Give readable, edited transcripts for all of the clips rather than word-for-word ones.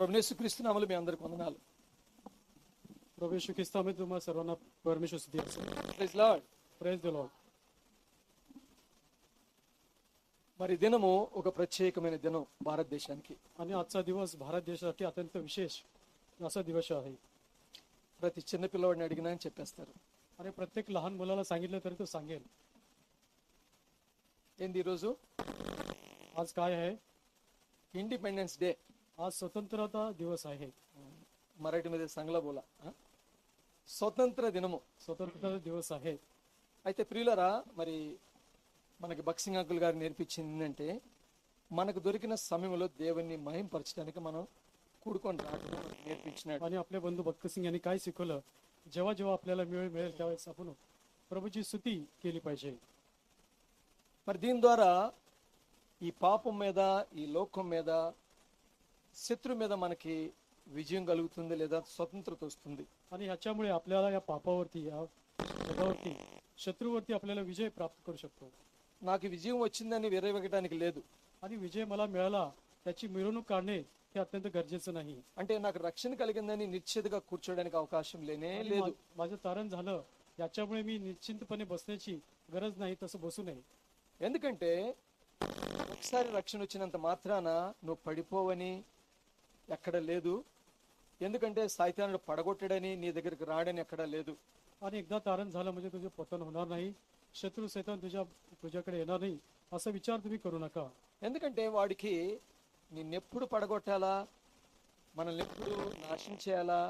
ప్రభువు యేసుక్రీస్తు నామములో మీ అందరికి వందనాలు. प्रभू येशू ख्रिस्तामध्ये तुम्हाला सर्वांना परमेश्वर स्तुती असो. Praise Lord. Praise the Lord. మరి దినము ఒక ప్రత్యేకమైన దినం భారతదేశానికి. आणि आजचा दिवस भारत देशासाठी अत्यंत विशेष असा दिवस आहे. ప్రతి చిన్న పిల్లవాడిని అడిగినా అని చెప్పేస్తారు. आणि प्रत्येक लहान मुलाला सांगितलं तरी तो सांगेल. ఏంది ఈరోజు? आज काय आहे? Independence day. आज स्वतंत्रता दिवस आहे. మరాఠీमध्ये चांगला बोला. స్వతంత్ర దినము. स्वतंत्रता दिवस आहे. అయితే ప్రియులరా, మరి మనకి బక్సింగ్ అంకుల్ గారు నేర్పించింది ఏంటంటే, మనకు దొరికిన సమయంలో దేవుణ్ణి మహింపరచడానికి మనం కూడుకొని రావడం మనకు నేర్పించినాడు. आणि आपले बंधू भक्त सिंग यांनी काय शिकवलं, जेव्हा जेव्हा आपल्याला मिळेल त्यावेळेस आपण प्रभूची स्तुती केली पाहिजे. మరి దీని ద్వారా ఈ పాపం మీద, ఈ లోకం మీద, శత్రు మీద మనకి విజయం కలుగుతుంది, లేదా స్వతంత్రత వస్తుంది. आणि ह्याच्यामुळे आपल्याला या पापावरती, या जगावरती, शत्रूवरती आपल्याला विजय प्राप्त करू शकतो. నాకు విజయం వచ్చిందని విరవగటానికి లేదు. आणि विजय मला मिळाला त्याची मिरवणूक काढणे हे अत्यंत गरजेचं नाही. అంటే నాకు రక్షణ కలిగిందని నిశ్చితగా కూర్చోడానికి అవకాశం లేనే आणि లేదు. माझं तारण झालं याच्यामुळे मी निश्चिंतपणे बसण्याची गरज नाही, तसं बसू नये. ఎందుకంటే ఒకసారి రక్షణ వచ్చినంత మాత్రాన నువ్వు పడిపోవని ఎక్కడ లేదు. ఎందుకంటే సైతానుడు పడగొట్టడని నీ దగ్గరికి రాడని ఎక్కడా లేదు. आणि एकदा तारण झालं म्हणजे तुझे पतन होणार नाही, शत्रू सैतान तुझ्याकडे येणार नाही, असा विचार तुम्ही करू नका. ఎందుకంటే వాడికి నిన్నెప్పుడు పడగొట్టాలా, మనల్ని ఎప్పుడు నాశనం చేయాలా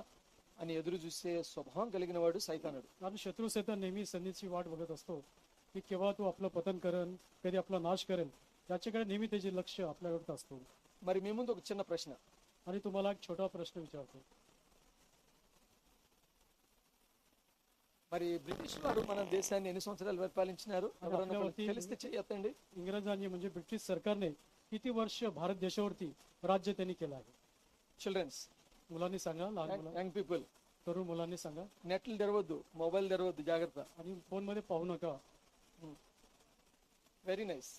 అని ఎదురు చూసే స్వభావం కలిగిన వాడు సైతానుడు. आणि शत्रू सैतान नेहमी संधीची वाट बघत असतो की केव्हा तू आपलं पतन करेल, कधी आपला नाश करेल, याच्याकडे नेहमी त्याचे लक्ष आपल्याकडे असतो. మరి మీ ముందు ఒక చిన్న ప్రశ్న. आणि तुम्हाला एक छोटा प्रश्न विचारतो. మరి బ్రిటిష్ వారు మన దేశాన్ని ఎన్ని సంవత్సరాలు పరిపాలించినారు? ఎవరన్నా ఒకరు తెలిస్తే చెయ్యొద్దండి. इंग्रजांनी म्हणजे ब्रिटिश सरकारने किती वर्ष भारत देशावरती राज्य त्यांनी केलं आहे? చిల్డ్రన్స్, मुलांनी सांगा, लहान मुलं, యంగ్ పీపుల్, तरुण मुलांनी सांगा. నెట్లు తెరవద్దు, మొబైల్ తెరవద్దు, జాగ్రత్త. आणि फोन मध्ये पाहू नका. Very nice.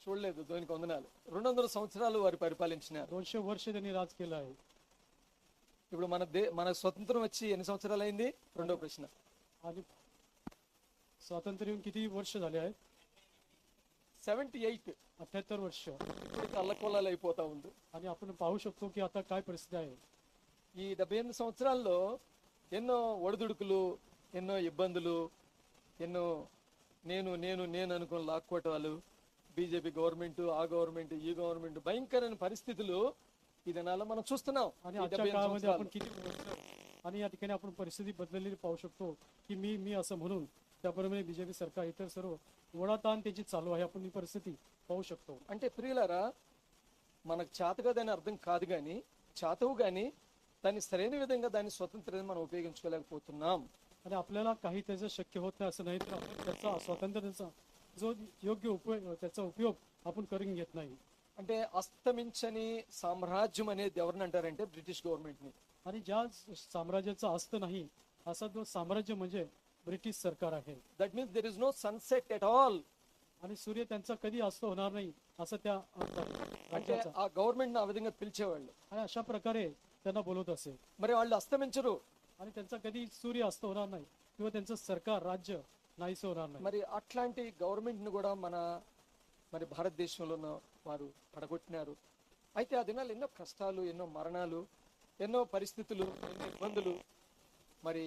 చూడలేదు, దానికి వందనాలు. 200 సంవత్సరాలు వారు పరిపాలించినారు. 200 वर्ष त्यांनी राज केलं आहे. ఇప్పుడు మన స్వతంత్రం వచ్చి ఎన్ని సంవత్సరాలు అయింది? రెండో ప్రశ్న. आणि स्वातंत्र्य येऊन किती वर्ष झाले आहेत? 78. 78 वर्ष. ఇప్పుడు అల్లకొల్లాలు అయిపోతా ఉంది. आणि आपण पाहू शकतो की आता काय परिस्थिती आहे. ఈ 78 సంవత్సరాల్లో ఎన్నో ఒడిదుడుకులు, ఎన్నో ఇబ్బందులు, ఎన్నో నేను నేను నేను అనుకుని లాక్కోవటాలు, బీజేపీ గవర్నమెంట్, ఆ గవర్నమెంట్, ఈ గవర్నమెంట్, భయంకరమైన పరిస్థితులు ఈ దినాల్లో మనం చూస్తున్నాం. आणि आजच्या काळामध्ये आपण किती आणि या ठिकाणी आपण परिस्थिती बदललेली पाहू शकतो की मी असं म्हणून त्याप्रमाणे बीजेपी सरकार इतर सर्व ओढाताण त्याची चालू आहे. आपण ही परिस्थिती पाहू शकतो. అంటే ప్రియులారా, మనకు చేతకదని అర్థం కాదు, కానీ చేతవు, కానీ దాన్ని సరైన విధంగా దాని స్వతంత్రాన్ని మనం ఉపయోగించుకోలేకపోతున్నాం. आणि आपल्याला काही त्याचं शक्य होत नाही असं नाही, तर आपण त्याचा स्वातंत्र्याचा जो योग्य उपयोग, त्याचा उपयोग आपण करून घेत नाही. అంటే అస్తమించని సామ్రాజ్యం అనేది ఎవరిని అంటారంటే బ్రిటిష్ గవర్నమెంట్ ని. आणि ज्या साम्राज्याचा अस्त नाही असा जो साम्राज्य म्हणजे ब्रिटिश सरकार आहे. That means there is no sunset at all. आणि सूर्य त्यांचा कधी अस्त होणार नाही असं त्या అంటే ఆ గవర్నమెంట్ ఆ విధంగా పిలిచేవాళ్ళు. आणि अशा प्रकारे त्यांना बोलवत असे. మరి వాళ్ళు అస్తమించరు. आणि त्यांचा कधी सूर्य अस्त होणार नाही किंवा त्यांचं सरकार, राज्य नाहीसं होणार नाही. మరి అట్లాంటి గవర్నమెంట్ ని కూడా మరి భారతదేశంలో ఉన్న వారు పడగొట్టినారు. అయితే ఆ దినాలు ఎన్నో కష్టాలు, ఎన్నో మరణాలు, ఎన్నో పరిస్థితులు, ఎన్నో ఇబ్బందులు, మరి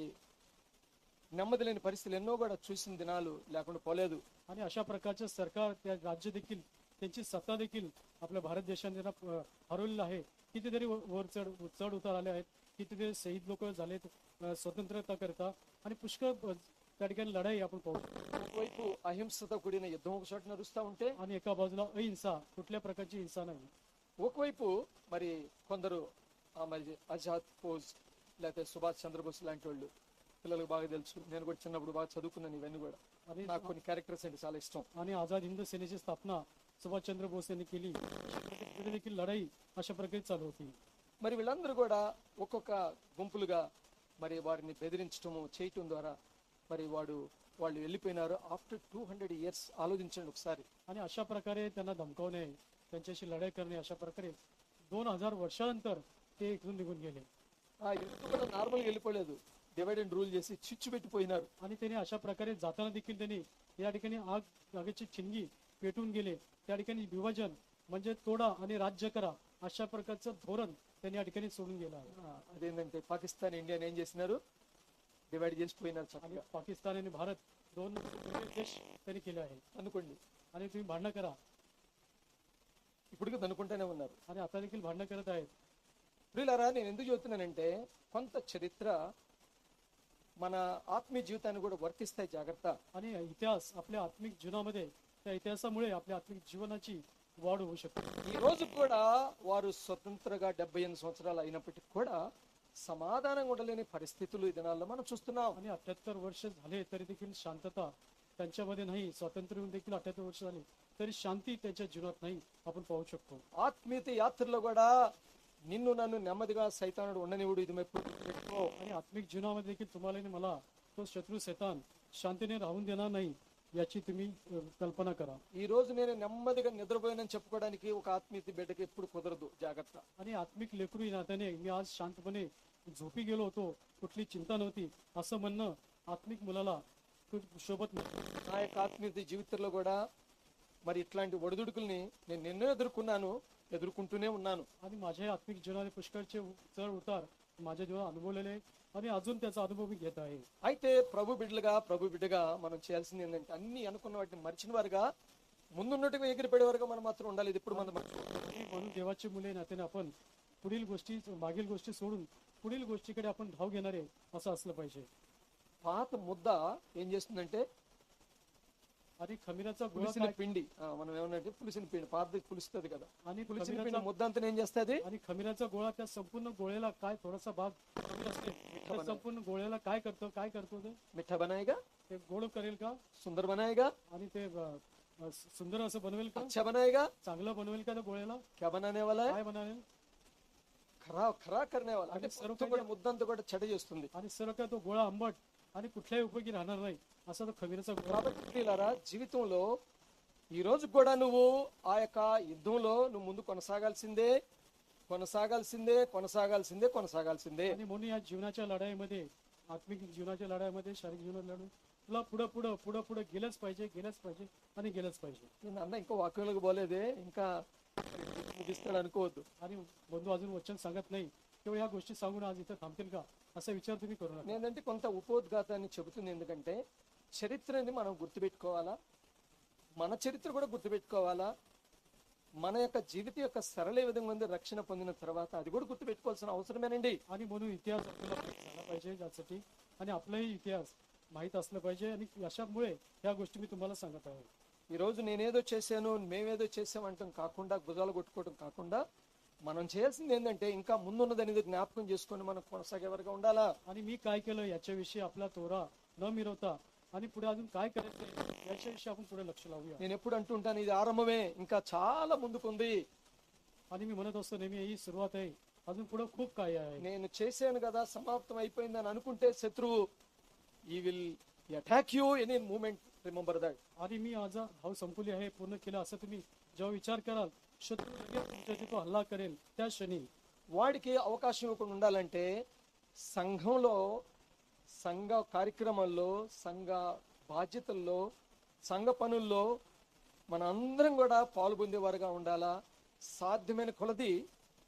నెమ్మది లేని పరిస్థితులు एनो కూడా చూసిన దినాలు లేకుండా పోలేదు. आणि अशा प्रकारचे सरकार, त्या राज्य देखील, त्यांची सत्ता देखील आपल्या भारत देशाने त्यांना हरवलेलं आहे. कितीतरी वर चढ उतार आले आहेत, कितीतरी शहीद लोक झालेत स्वतंत्रता करता, आणि पुष्कळ त्या ठिकाणी लढाई आपण पाहू. ఒకవైపు అహింసతో కూడిన యుద్ధం ఒక చోట నడుస్తూ ఉంటే, आणि एका बाजूला अहिंसा, कुठल्या प्रकारची हिंसा नाही. ఒకవైపు మరి కొందరు మరి ఆజాద్ ఫౌజ్ లేకపోతే సుభాష్ చంద్రబోస్ లాంటి వాళ్ళు, పిల్లలకు బాగా తెలుసు, నేను కూడా చిన్నప్పుడు బాగా చదువుకున్నాను ఇవన్నీ కూడా. आणि నాకు కొన్ని క్యారెక్టర్స్ అంటే చాలా ఇష్టం. आणि आझाद हिंद सेनेची स्थापना सुभाषचंद्र बोस यांनी केली. देखील लढाई अशा प्रकारे चालू होती. మరి వీళ్ళందరూ కూడా ఒక్కొక్క గుంపులుగా మరి వారిని బెదిరించడము చేయటం ద్వారా మరి వాడు వాళ్ళు వెళ్ళిపోయినారు ఆఫ్టర్ 200 ఇయర్స్. ఆలోచించండి ఒకసారి. आणि अशा प्रकारे त्यांना धमकावणे, त्यांच्याशी लढाई करणे, अशा प्रकारे 2000 वर्षानंतर ते इकडून निघून गेले. ఎందుకు కూడా నార్మల్గా వెళ్ళిపోలేదు, డివైడ్ అండ్ రూల్ చేసి చిచ్చు పెట్టిపోయినారు. आणि त्याने अशा प्रकारे जाताना देखील त्यांनी या ठिकाणी आगीची चिंगी पेटून गेले. त्या ठिकाणी विभाजन म्हणजे तोडा आणि राज्य करा अशा प्रकारचं धोरण त्यांनी या ठिकाणी सोडून गेलं आहे. అదేంటంటే పాకిస్తాన్ ఇండియాని ఏం చేసినారు, డివైడ్ చేసిపోయినారు आणि చక్కగా. पाकिस्तान आणि भारत दोन वेगळे देश त्यांनी केले आहे. అనుకోండి, आणि तुम्ही भांडणं करा, ఇప్పటికీ అనుకుంటూనే ఉన్నారు. आणि आता देखील भांडणं करत आहेत. ప్రియులారా, నేను ఎందుకు చెబుతున్నానంటే కొంత చరిత్ర మన ఆత్మీయ జీవితాన్ని కూడా వర్తిస్తాయి, జాగ్రత్త. आणि इतिहास आपल्या आत्मिक जीवनामध्ये, त्या इतिहासामुळे आपल्या आत्मिक जीवनाची वाढ होऊ शकते. ఈ రోజు కూడా వారు స్వతంత్రగా 78 సంవత్సరాలు అయినప్పటికీ కూడా సమాధానంగా ఉండలేని పరిస్థితులు ఈ దినాల్లో మనం చూస్తున్నాం. आणि 78 वर्ष झाले तरी देखील शांतता त्यांच्यामध्ये नाही. स्वातंत्र्य येऊन देखील 78 वर्ष झाली तरी शांती त्यांच्या जीवनात नाही, आपण पाहू शकतो. ఆత్మీయత యాత్రలో కూడా నిన్ను నన్ను నెమ్మదిగా సైతానుడు ఉండనివుడు, ఇది మెప్పుడు పెట్టుకో. आणि आत्मिक जीवनामध्ये देखील तुम्हाला आणि मला तो शत्रू शैतान शांतीने राहून देणार नाही, याची तुम्ही कल्पना करा. ఈ రోజు నేను నెమ్మదిగా నిద్రపోయానని చెప్పుకోవడానికి ఒక ఆత్మీయత బిడ్డకి ఎప్పుడు కుదరదు, జాగ్రత్త. आणि आत्मिक लेकरू या नात्याने मी आज शांतपणे झोपी गेलो होतो, कुठली चिंता नव्हती, असं म्हणणं आत्मिक मुलाला शोभत नाही. నా యొక్క ఆత్మీయత జీవితంలో కూడా మరి ఇట్లాంటి ఒడిదుడుకుల్ని నేను ఎన్నో ఎదుర్కొంటూనే ఉన్నాను. आणि माझ्या आत्मिक जीवनाने पुष्कळचे चढ उतार माझ्या जीवनात अनुभवलेले आणि अजून त्याचा अनुभव मी घेत आहे. అయితే ప్రభు బిడ్డగా మనం చేయాల్సింది ఏంటంటే అన్ని అనుకున్న వాటిని మర్చిన వారుగా, ముందున్నట్టుగా ఎగిరిపడే వరకు మనం మాత్రం ఉండాలి. ఇది ఇప్పుడు మనం आणि म्हणून देवाची मुले नात्याने आपण पुढील गोष्टी, मागील गोष्टी सोडून पुढील गोष्टीकडे आपण धाव घेणारे असं असलं पाहिजे. పాత ముద్ద ఏం చేస్తుందంటే आणि खमीराचा गोळा పులిసిన काय, పిండి, మనం ఏమన్నంటే పులిసిన పిండి, పాతది పులుస్తుంది కదా, आणि పులిసిన खमीराचा పిండి ముద్ద అంతా ఏం చేస్తుంది, आणि खमीराचा गोळा त्या संपूर्ण गोळ्याला काय थोडासा भाग खमीर असते, त्या संपूर्ण गोळ्याला काय करतो ते మిఠా బనాయేగా, ते गोड करेल का, సుందర్ బనాయేగా, आणि ते सुंदर असं बनवेल का, अच्छा बनाएगा. चांगलं बनवेल का त्या गोळ्याला, क्या बनाने वाला है, काय बनवेल, ఖరా करने वाला. అంటే మొత్తం కూడా ముద్దంతా కూడా చెడ చేస్తుంది. आणि सर्व काय तो गोळा आंबट आणि कुठल्याही उपयोगी राहणार नाही, असा तो खमीराचा गोळा. కాబట్టి ప్రియులారా, జీవితంలో ఈ రోజు కూడా నువ్వు ఆ యొక్క యుద్ధంలో నువ్వు ముందు కొనసాగాల్సిందే. आणि म्हणून या जीवनाच्या लढाईमध्ये, आत्मिक जीवनाच्या लढाईमध्ये, शारीरिक जीवनात लढून तुला पुढं गेलंच पाहिजे आणि गेलंच पाहिजे. నేను అన్న ఇంకా వాక్యంలోకి పోలేదే, ఇంకా ముగిస్తాడు అనుకోవద్దు. आणि बंधू अजून वचन सांगत नाही, केवळ या गोष्टी सांगून आज इथं थांबतील का, असा विचार तुम्ही करू नका. నేనంటే కొంత ఉపోద్ఘాతాన్ని చెబుతుంది, ఎందుకంటే చరిత్రని మనం గుర్తుపెట్టుకోవాలా, మన చరిత్ర కూడా గుర్తుపెట్టుకోవాలా. మన యొక్క జీవిత యొక్క సరళ విధంగా ఉంది రక్షణ పొందిన తర్వాత అది కూడా గుర్తుపెట్టుకోవాల్సిన అవసరమేనండి. आणि म्हणून इतिहास आपल्याला माहित झाला पाहिजे यासाठी, आणि आपलाही इतिहास माहित असलं पाहिजे. आणि अशामुळे ह्या गोष्टी मी तुम्हाला सांगत आहे. ఈ రోజు నేనేదో చేశాను, మేమేదో చేసామంటాం కాకుండా, భుజాలు కొట్టుకోవడం కాకుండా, మనం చేయాల్సింది ఏంటంటే ఇంకా ముందున్నది అనేది జ్ఞాపకం చేసుకొని మనం కొనసాగేవారుగా ఉండాలా. आणि मी काय केलं याच्याविषयी आपला तोरा न मिरवता आणि पुढे अजून काय करायचं याच्याविषयी आपण पुढे लक्ष लावूया. నేను ఎప్పుడు అంటుంటాను, ఇది ఆరంభమే, ఇంకా చాలా ముందుకుంది. आणि मी म्हणत असतो नेहमी, ही सुरुवात आहे, अजून पुढे खूप काय आहे. నేను చేశాను కదా, సమాప్తం అయిపోయిందని అనుకుంటే శత్రువు ఈ will attack you any moment, remember that. आणि मी आज धाव संपवली आहे, पूर्ण केलं असं तुम्ही जेव्हा विचार कराल, शत्रू लगेच तुमच्यावर तो हल्ला करेल त्या क्षणी. వాడికి అవకాశం ఇవ్వకుండా ఉండాలంటే సంఘంలో, సంఘ కార్యక్రమాల్లో, సంఘ బాధ్యతల్లో, సంఘ పనుల్లో మన అందరం కూడా పాల్గొందేవారుగా ఉండాలా. సాధ్యమైన కొలది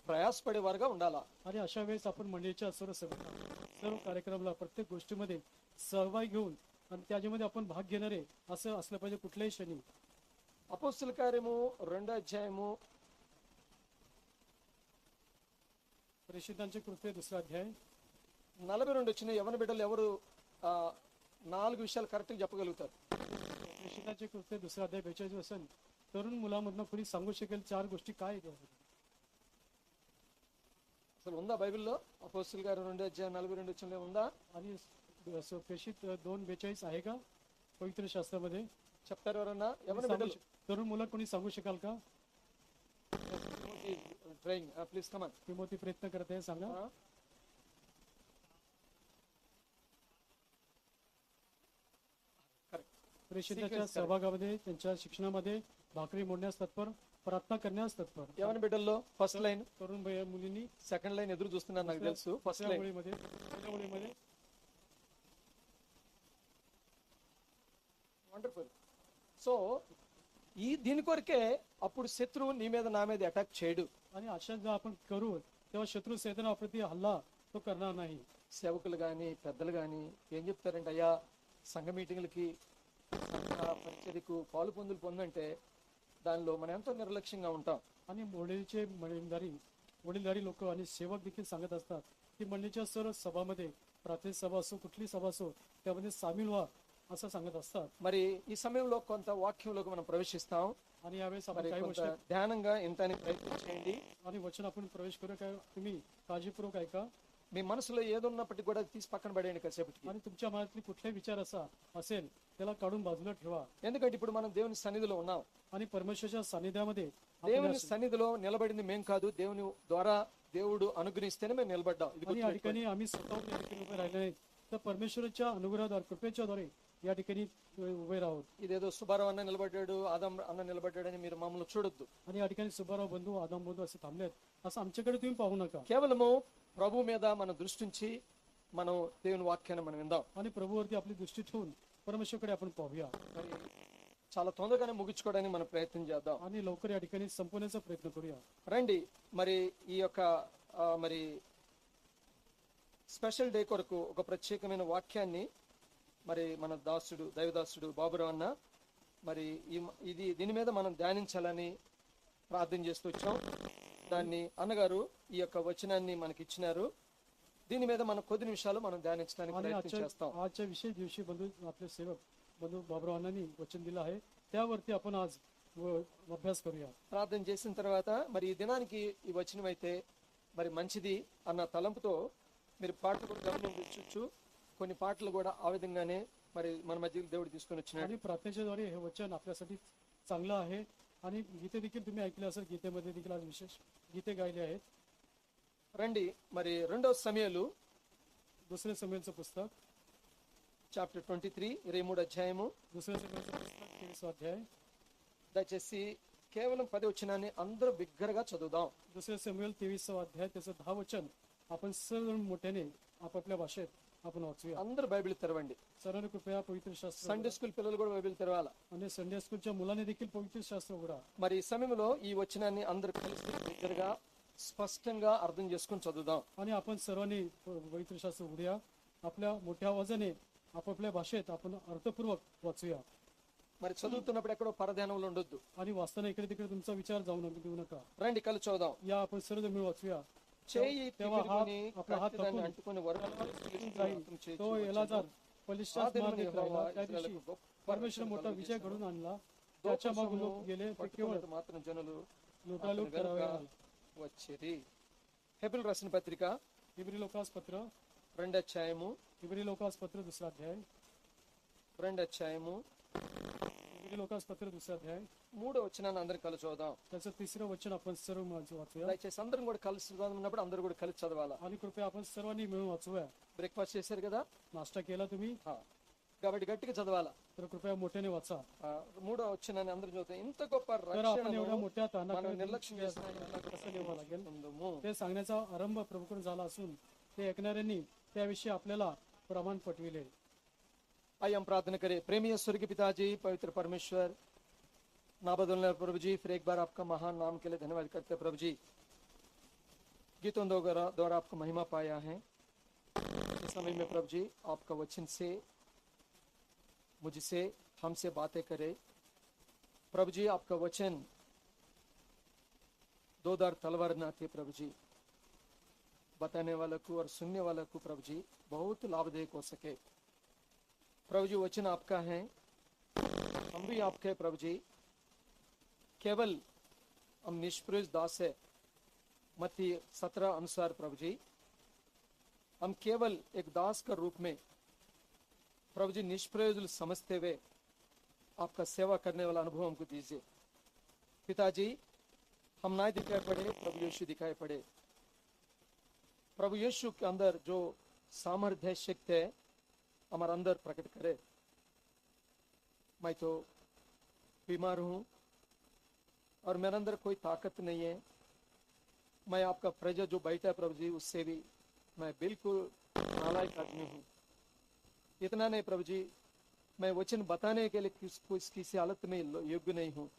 ప్రయాసపడేవారుగా ఉండాలా. आणि अशा वेळेस आपण मंडळीच्या सर्व कार्यक्रमाला, प्रत्येक गोष्टीमध्ये सहभाग घेऊन आणि त्याच्यामध्ये आपण भाग घेणारे असं असलं पाहिजे कुठल्याही क्षणी. అపోస్తల కార్యము 2వ అధ్యాయము प्रेषितांचे कृत्य 2रा अध्याय 42 వచ్చిన యవన బిడ్డలు ఎవరు 4 విషయాలు కరెక్ట్ గా చెప్పగలుగుతారు? प्रेषितांचे कृत्य 2रा अध्याय 42 वचन. तरुण मुलामधनं कुणी सांगू शकेल 4 गोष्टी काय आहेत? అసలు ఉందా బైబిల్లో? అపోస్తల కార్యం 2వ అధ్యాయం 42 వచనంలో ఉందా? आणि प्रेषित 2:42 आहे का पवित्र शास्त्रामध्ये? చెప్తారు ఎవరన్నా? యవన బిడ్డలు, तरुण मुलं कोणी सांगू शकाल का? Train please come on. Timothy प्रयत्न करत आहे, सांगा. प्रेषिताच्या Sequence सहभागामध्ये त्यांच्या शिक्षणामध्ये भाकरी मोडण्यास तत्पर, प्रार्थना करण्यास तत्पर. యవన బిడ్డల్లో ఫస్ట్ లైన్, तरुण मुलींनी సెకండ్ లైన్ ఎదురు చూస్తున్నారు నాకు తెలుసు. ఫస్ట్ दुसऱ्या లైన్ ओळीमध्ये पहिल्या ओळीमध्ये వండర్ఫుల్. సో దీని కొరకే అప్పుడు శత్రువు నీ మీద నా మీద అటాక్ చేయడు. आणि अशा जेव्हा आपण करू तेव्हा शत्रू सैतान आपल्यावरती हल्ला तो करणार नाही. సేవకులు కానీ పెద్దలు కానీ ఏం చెప్తారంటే, అయ్యా సంఘ మీటింగ్లకి సంఘ పరిచర్యకు పాలు పొందంటే దానిలో మనం ఎంతో నిర్లక్ష్యంగా ఉంటాం. आणि वडीलधारी लोक आणि सेवक देखील सांगत असतात की मंडळीच्या सर्व सभामध्ये प्राथमिक सभा असो कुठली सभा असो त्यामध्ये सामील व्हा असं सांगत असतात. మరి ఈ సమయంలో కొంత వాక్యంలోకి మనం ప్రవేశిస్తాం. आणि यावेळेस आपण మరి काही కొంత गोष्टी ధ్యానంగా వినటానికి ప్రయత్నం చేయండి. आणि वचन आपण प्रवेश करू काय तुम्ही काळजीपूर्वक ऐका. మీ మనసులో ఏదున్నప్పటికీ కూడా తీసి పక్కన పడేయండి కాసేపటికి. आणि तुमच्या मनातली कुठलाही विचार असेल त्याला काढून बाजूला ठेवा. ఎందుకంటే ఇప్పుడు మనం దేవుని సన్నిధిలో ఉన్నాం. आणि परमेश्वराच्या सानिध्यामध्ये దేవుని సన్నిధిలో నిలబడింది మేం కాదు, దేవుని ద్వారా దేవుడు అనుగ్రహిస్తేనే మేము నిలబడ్డాం. ఇది आणि या గుర్తుపెట్టుకోండి. ठिकाणी आम्ही स्वतःहून या ठिकाणी उभे राहिले नाही तर परमेश्वराच्या अनुग्रहाद्वारे कृपेच्याद्वारे या ठिकाणी उभे राहू. ఇదేదో సుబ్బారావు అన్న నిలబడ్డాడు, ఆదం అన్న నిలబడ్డాడని మీరు మమ్మల్ని చూడొద్దు. आणि या ठिकाणी सुब्बाराव बंधू आदम बंधू असे थांबलेत असं आमच्याकडे तुम्ही पाहू नका. కేవలము ప్రభు మీద మనం దృష్టించి మనం దేవుని వాక్యాన్ని మనం విందాం. आणि प्रभूवरती आपली दृष्टी ठेवून परमेश्वरकडे आपण पाहूया మరి చాలా తొందరగానే ముగించుకోవడానికి మనం ప్రయత్నం చేద్దాం. आणि लवकर या ठिकाणी संपवण्याचा प्रयत्न करूया. రండి, మరి ఈ యొక్క మరి స్పెషల్ డే కొరకు ఒక ప్రత్యేకమైన వాక్యాన్ని మరి మన దైవదాసుడు బాబురావు అన్న మరి దీని మీద మనం ధ్యానించాలని ప్రార్థన చేస్తూ వచ్చాం. దాన్ని అన్నగారు ఈ యొక్క వచనాన్ని మనకి ఇచ్చినారు. దీని మీద మనం కొద్ది నిమిషాలు మనం ధ్యానించడానికి आणि ప్రయత్నం చేస్తాం. आजच्या विशेष दिवशी बंधू आपले सेवक बंधू बाबुरावांनी वचन दिलं आहे त्यावरती आपण आज अभ्यास करूया. ప్రార్థన చేసిన తర్వాత మరి ఈ దినానికి ఈ వచనం అయితే మరి మంచిది అన్న తలంపుతో మీరు పాటలు కూడా గమనించవచ్చు. కొన్ని పాటలు కూడా ఆ విధంగానే మరి మన మధ్యలో దేవుడు తీసుకొని వచ్చినాడు. आणि प्रार्थनेच्याद्वारे हे वचन आपल्यासाठी चांगलं आहे. आणि गीते देखील तुम्ही ऐकले असेल, गीतेमध्ये देखील आज विशेष गीते गायले आहेत. రండి, మరి 2వ సమూయేలు दुसरे समूएलचं पुस्तक చాప్టర్ 23 23 అధ్యాయము. दुसरे समूएलचं पुस्तक 23 अध्याय. దయచేసి కేవలం 10 వచనాన్ని అందరూ బిగ్గరగా చదువుదాం. दुसरे समूएल 23 अध्याय त्याचं 10 वचन आपण सर्व मोठ्याने आपापल्या भाषेत आपण वाचूया. అందరూ బైబిల్ తెరవండి. सर्वांनी कृपया पवित्र शास्त्र సండే స్కూల్ పిల్లలు కూడా బైబిల్ తెరవాల. आणि संडे स्कूलच्या मुलांनी देखील पवित्र शास्त्र उघडा. మరి ఈ సమయంలో ఈ వచనాన్ని అందరూ కలిసి బిగ్గరగా స్పష్టంగా అర్థం చేసుకొని చదువుదాం. आणि आपण सर्वांनी पवित्र शास्त्र उघडूया. आपल्या मोठ्या आवाजाने आपापल्या भाषेत आपण अर्थपूर्वक वाचूया. మరి చదువుతున్నప్పుడు ఎక్కడో పరధ్యానంలో ఉండొద్దు. आणि वाचताना इकडे तिकडे तुमचा विचार देऊ नका. రండి కలిసి చదువుదాం. या आपण सर्व मिळून वाचूया. చేయి तेव्हा తిప్పుకొని आपला हात కత్తిదాన్ని తప్పून అంటుకొని వరకు जाईल. तो एलाजार बलिष्ठास मार देत राहिला. त्या दिवशी परमेश्वर मोठा विजय घडून आणला. त्याच्या मागून लोक गेले ते केवळ మాత్రం జనులు लुटालूट करावे लागले. వచ్చిరి. హెబ్రీయులకు రాసిన పత్రిక हिब्री लोकास पत्र 2వ అధ్యాయము हिब्री लोकास पत्र 2 अध्याय. 2వ అధ్యాయము हिब्री लोकास पत्र 2 अध्याय 3వ వచనాన్ని అందరం కలిసి చదువుదాం. त्याचं 3रं वचन आपण सर्व वाचूया. దయచేసి అందరం కూడా కలిసి చదువుతున్నప్పుడు అందరూ కూడా కలిసి చదవాలా. आणि कृपया आपण सर्वांनी मिळून वाचूया. బ్రేక్ఫాస్ట్ చేశారు కదా, नाश्ता केला तुम्ही కాబట్టి గట్టిగా చదవాలా. तर कृपया मोठ्याने वाचा. 3వ వచనాన్ని అందరం చదువుతాం. ఇంత గొప్ప तर आपण రక్షణను एवढ्या मोठ्या మనం ताणाकडे నిర్లక్ష్యం చేసిన कसं निभावं लागेल ఉందము. ते सांगण्याचा आरंभ प्रभूकडून झाला असून ते ऐकणाऱ्यांनी त्याविषयी आपल्याला प्रमाण पटविले. आइए हम प्रार्थना करें. प्रेमीय स्वर्गीय पिताजी, पवित्र परमेश्वर, ना बदलने वाले प्रभु जी, फिर एक बार आपका महान नाम के लिए धन्यवाद करते हैं प्रभु जी. गीतों द्वारा आपका महिमा पाया है. इस समय में प्रभु जी आपका वचन से मुझसे हमसे बातें करे. प्रभु जी आपका वचन दोधार तलवार ना थे प्रभु जी, बताने वाले को और सुनने वाले को प्रभु जी बहुत लाभदायक हो सके. प्रभु जी वचन आपका है, हम भी आपके प्रभु जी. केवल हम निष्प्रयोज दास है. मत्ती 17 अनुसार प्रभु जी हम केवल एक दास का रूप में प्रभु जी निष्प्रयोजन समझते हुए आपका सेवा करने वाला अनुभव हमको दीजिए. पिताजी हम ना दिखाई पड़े, प्रभु यीशु दिखाई पड़े. प्रभु यीशु के अंदर जो सामर्थ्य शक्ति है हमारे अंदर प्रकट करे. मैं तो बीमार हूँ और मेरे अंदर कोई ताकत नहीं है। मैं आपका प्रजा जो बैठा है प्रभु जी, उससे भी मैं बिल्कुल नालायक आदमी हूँ। इतना नहीं प्रभु जी, मैं वचन बताने के लिए किसी हालत में योग्य नहीं हूँ,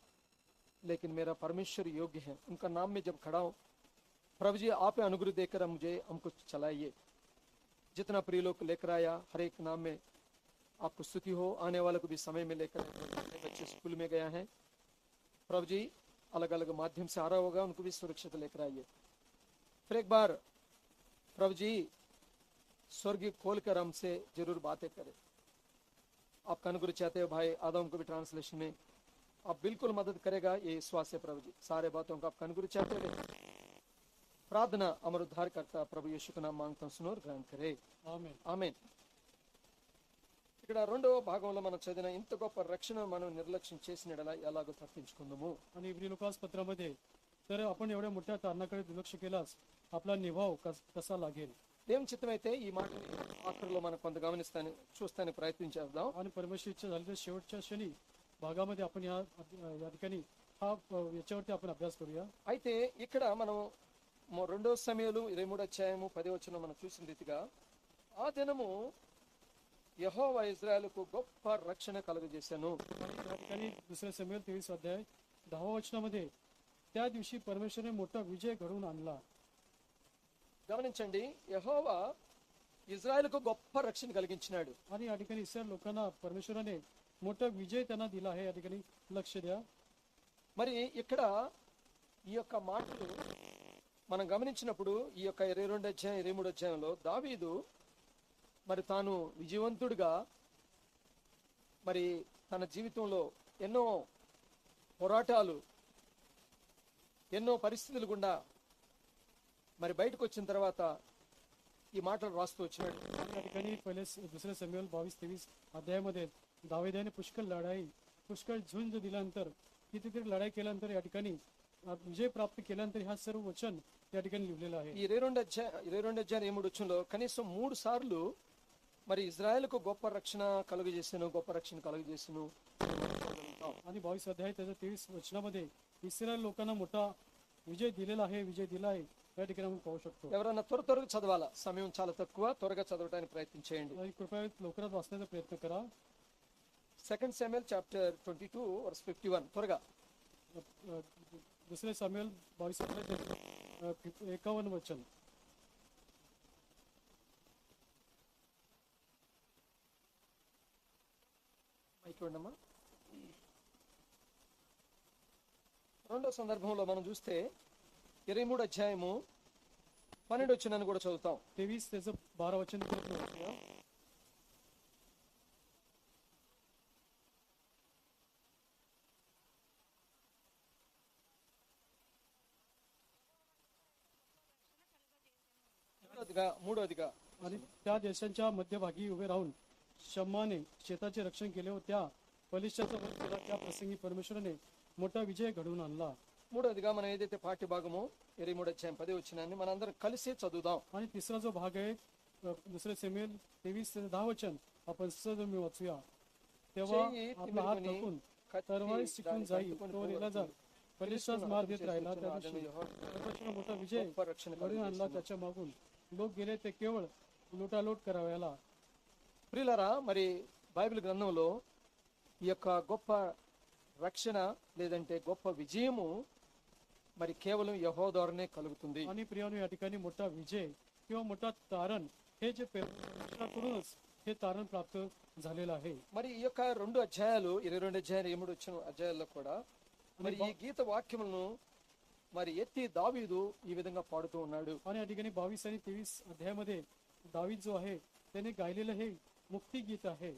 लेकिन मेरा परमेश्वर योग्य है। उनका नाम में जब खड़ा हूँ, प्रभु जी आप अनुग्रह देकर मुझे हमको चलाइए। जितना प्रिय लोग लेकर आया, हर एक नाम में आपको स्तुति हो। आने वाले को भी समय में लेकर बच्चे स्कूल में गया है, प्रभु जी अलग अलग माध्यम से आ रहा होगा, उनको भी सुरक्षित लेकर आइए। फिर एक बार प्रभु जी स्वर्ग खोल कर हमसे जरूर बातें करें। आपका अनुग्रह चाहते हो भाई आदम को भी ट्रांसलेशन में आप बिल्कुल मदद करेगा, ये विश्वास है प्रभु जी। सारे बातों का आपका अनुग्रह चाहते हुए प्रार्थना अमर उद्धार करता प्रभु यीशु का नाम मांगता सुनो और ग्रहण करे, ఆమేన్. ఆమేన్। ఇక్కడ రెండవ భాగంలో మనం చదివిన ఇంత గొప్ప రక్షణ మనం నిర్లక్ష్యం చేసిన యెడల ఎలాగో తప్పించుకుందాము. आणि इब्री लोकास पत्रामध्ये तर आपण एवढ्या मोठ्या कारणाकडे दुर्लक्ष केल्यास आपला निभाव कसा लागेल. దేవుని చిత్తమైతే ఈ మాటని ఆఖరిలో మనం కొంత గమనిస్తాను చూస్తానికి ప్రయత్నం చేద్దాం. आणि परमेश्वर इच्छा झाली तर शेवटच्या क्षणी भागामध्ये आपण या ठिकाणी हा याच्यावरती आपण अभ्यास करूया. అయితే ఇక్కడ మనం రెండవ సమయాలు 23వ అధ్యాయము 10వ వచనం మనం చూసిన రీతిగా ఆ దినము యెహోవా ఇశ్రాయేలుకు గొప్ప రక్షణ కలుగజేశాను. या ठिकाणी दुसरे समेल 23 अध्याय 10व्या वचनामध्ये त्या दिवशी परमेश्वराने मोठा विजय घडवून आणला. గమనించండి, యెహోవా ఇజ్రాయెలుకు గొప్ప రక్షణ కలిగించినాడు. आणि या ठिकाणी इस्रायल लोकांना परमेश्वराने मोठा विजय त्यांना दिला आहे. या ठिकाणी लक्ष द्या. మరి ఇక్కడ ఈ యొక్క మాటలు మనం గమనించినప్పుడు ఈ యొక్క 22 అధ్యాయం 23 అధ్యాయంలో దావీదు మరి తాను విజయవంతుడిగా మరి తన జీవితంలో ఎన్నో పోరాటాలు ఎన్నో పరిస్థితులు గుండా మరి బయటకు వచ్చిన తర్వాత ఈ మాటలు రాస్తూ వచ్చినాడు. या ठिकाणी पहिले दुसरे समेल 22-23 अध्यायामध्ये दाविदाने पुष्कळ लढाई पुष्कळ झुंज दिल्यानंतर कितीतरी लढाई केल्यानंतर या ठिकाणी विजय प्राप्त केल्यानंतर हा सर्व वचन या ठिकाणी लिहिलेलं आहे. ఈ 22 అధ్యాయం 23 వచనంలో కనీసం 3 సార్లు మరి ఇజ్రాయెల్కు గొప్ప రక్షణ కలుగజేసాను, గొప్ప రక్షణ కలుగజేసాను. आणि 22 अध्याय त्याच्या 23 वचनामध्ये इस्रायल लोकांना मोठा विजय दिलेला आहे, विजय दिला आहे या ठिकाणी आपण पाहू शकतो. ఎవరన్నా త్వరగా చదవాలా, సమయం చాలా తక్కువ, త్వరగా చదవడానికి ప్రయత్నం చేయండి. आणि कृपया लवकरात वाचण्याचा प्रयत्न करा. 2 Samuel chapter 22 verse 51 త్వరగా. दुसरे साम्युएल 22 अध्याय 51 वचन. చూడమ్మా. రెండో సందర్భంలో మనం చూస్తే 23 అధ్యాయము 12 వచనాన్ని కూడా చదువుతాం. 23 त्याचं 12 वचन पूर्ण वाचूया. మూడోదిగా आणि त्या देशांच्या मध्यभागी उभे राहून शम्माने शेताचे रक्षण केले व त्या बलिष्ठाचा वध केला. त्या प्रसंगी परमेश्वराने मोठा विजय घडवून आणला. మూడోదిగా మనం ఏదైతే పాఠ్య భాగమో 23 అధ్యాయం 10 వచనాన్ని మనందరం కలిసి చదువుదాం. आणि तिसरा जो भाग आहे दुसरे समेल 23 ते 10 वचन आपण सहज मी वाचूया. तेव्हा आपला हात थकून तरवारी शिकून जाईल तो इलाजार बलिष्ठास मार देत राहिला. त्या दिवशी परमेश्वराने मोठा विजय घडवून आणला. त्याच्या मागून लोक गेले ते केवळ लुटालूट कराव्याला. ప్రియులారా, మరి బైబిల్ గ్రంథంలో ఈ యొక్క గొప్ప రక్షణ లేదంటే గొప్ప విజయము మరి కేవలం యెహోవా ద్వారానే కలుగుతుంది. आणि प्रियानो या ठिकाणी मोठा विजय किंवा मोठा तारण हे जे परमेश्वराकडूनच हे तारण प्राप्त झालेलं आहे. మరి ఈ యొక్క 2 అధ్యాయాలు 22 అధ్యాయం 23 వచ్చిన అధ్యాయాల్లో కూడా మరి ఈ గీత వాక్యములను మరి ఎత్తి దావీదు ఈ విధంగా పాడుతూ ఉన్నాడు. आणि या ठिकाणी 22 आणि 23 अध्यायामध्ये दावीद जो आहे त्याने गायलेलं हे मुक्ती गीत आहे.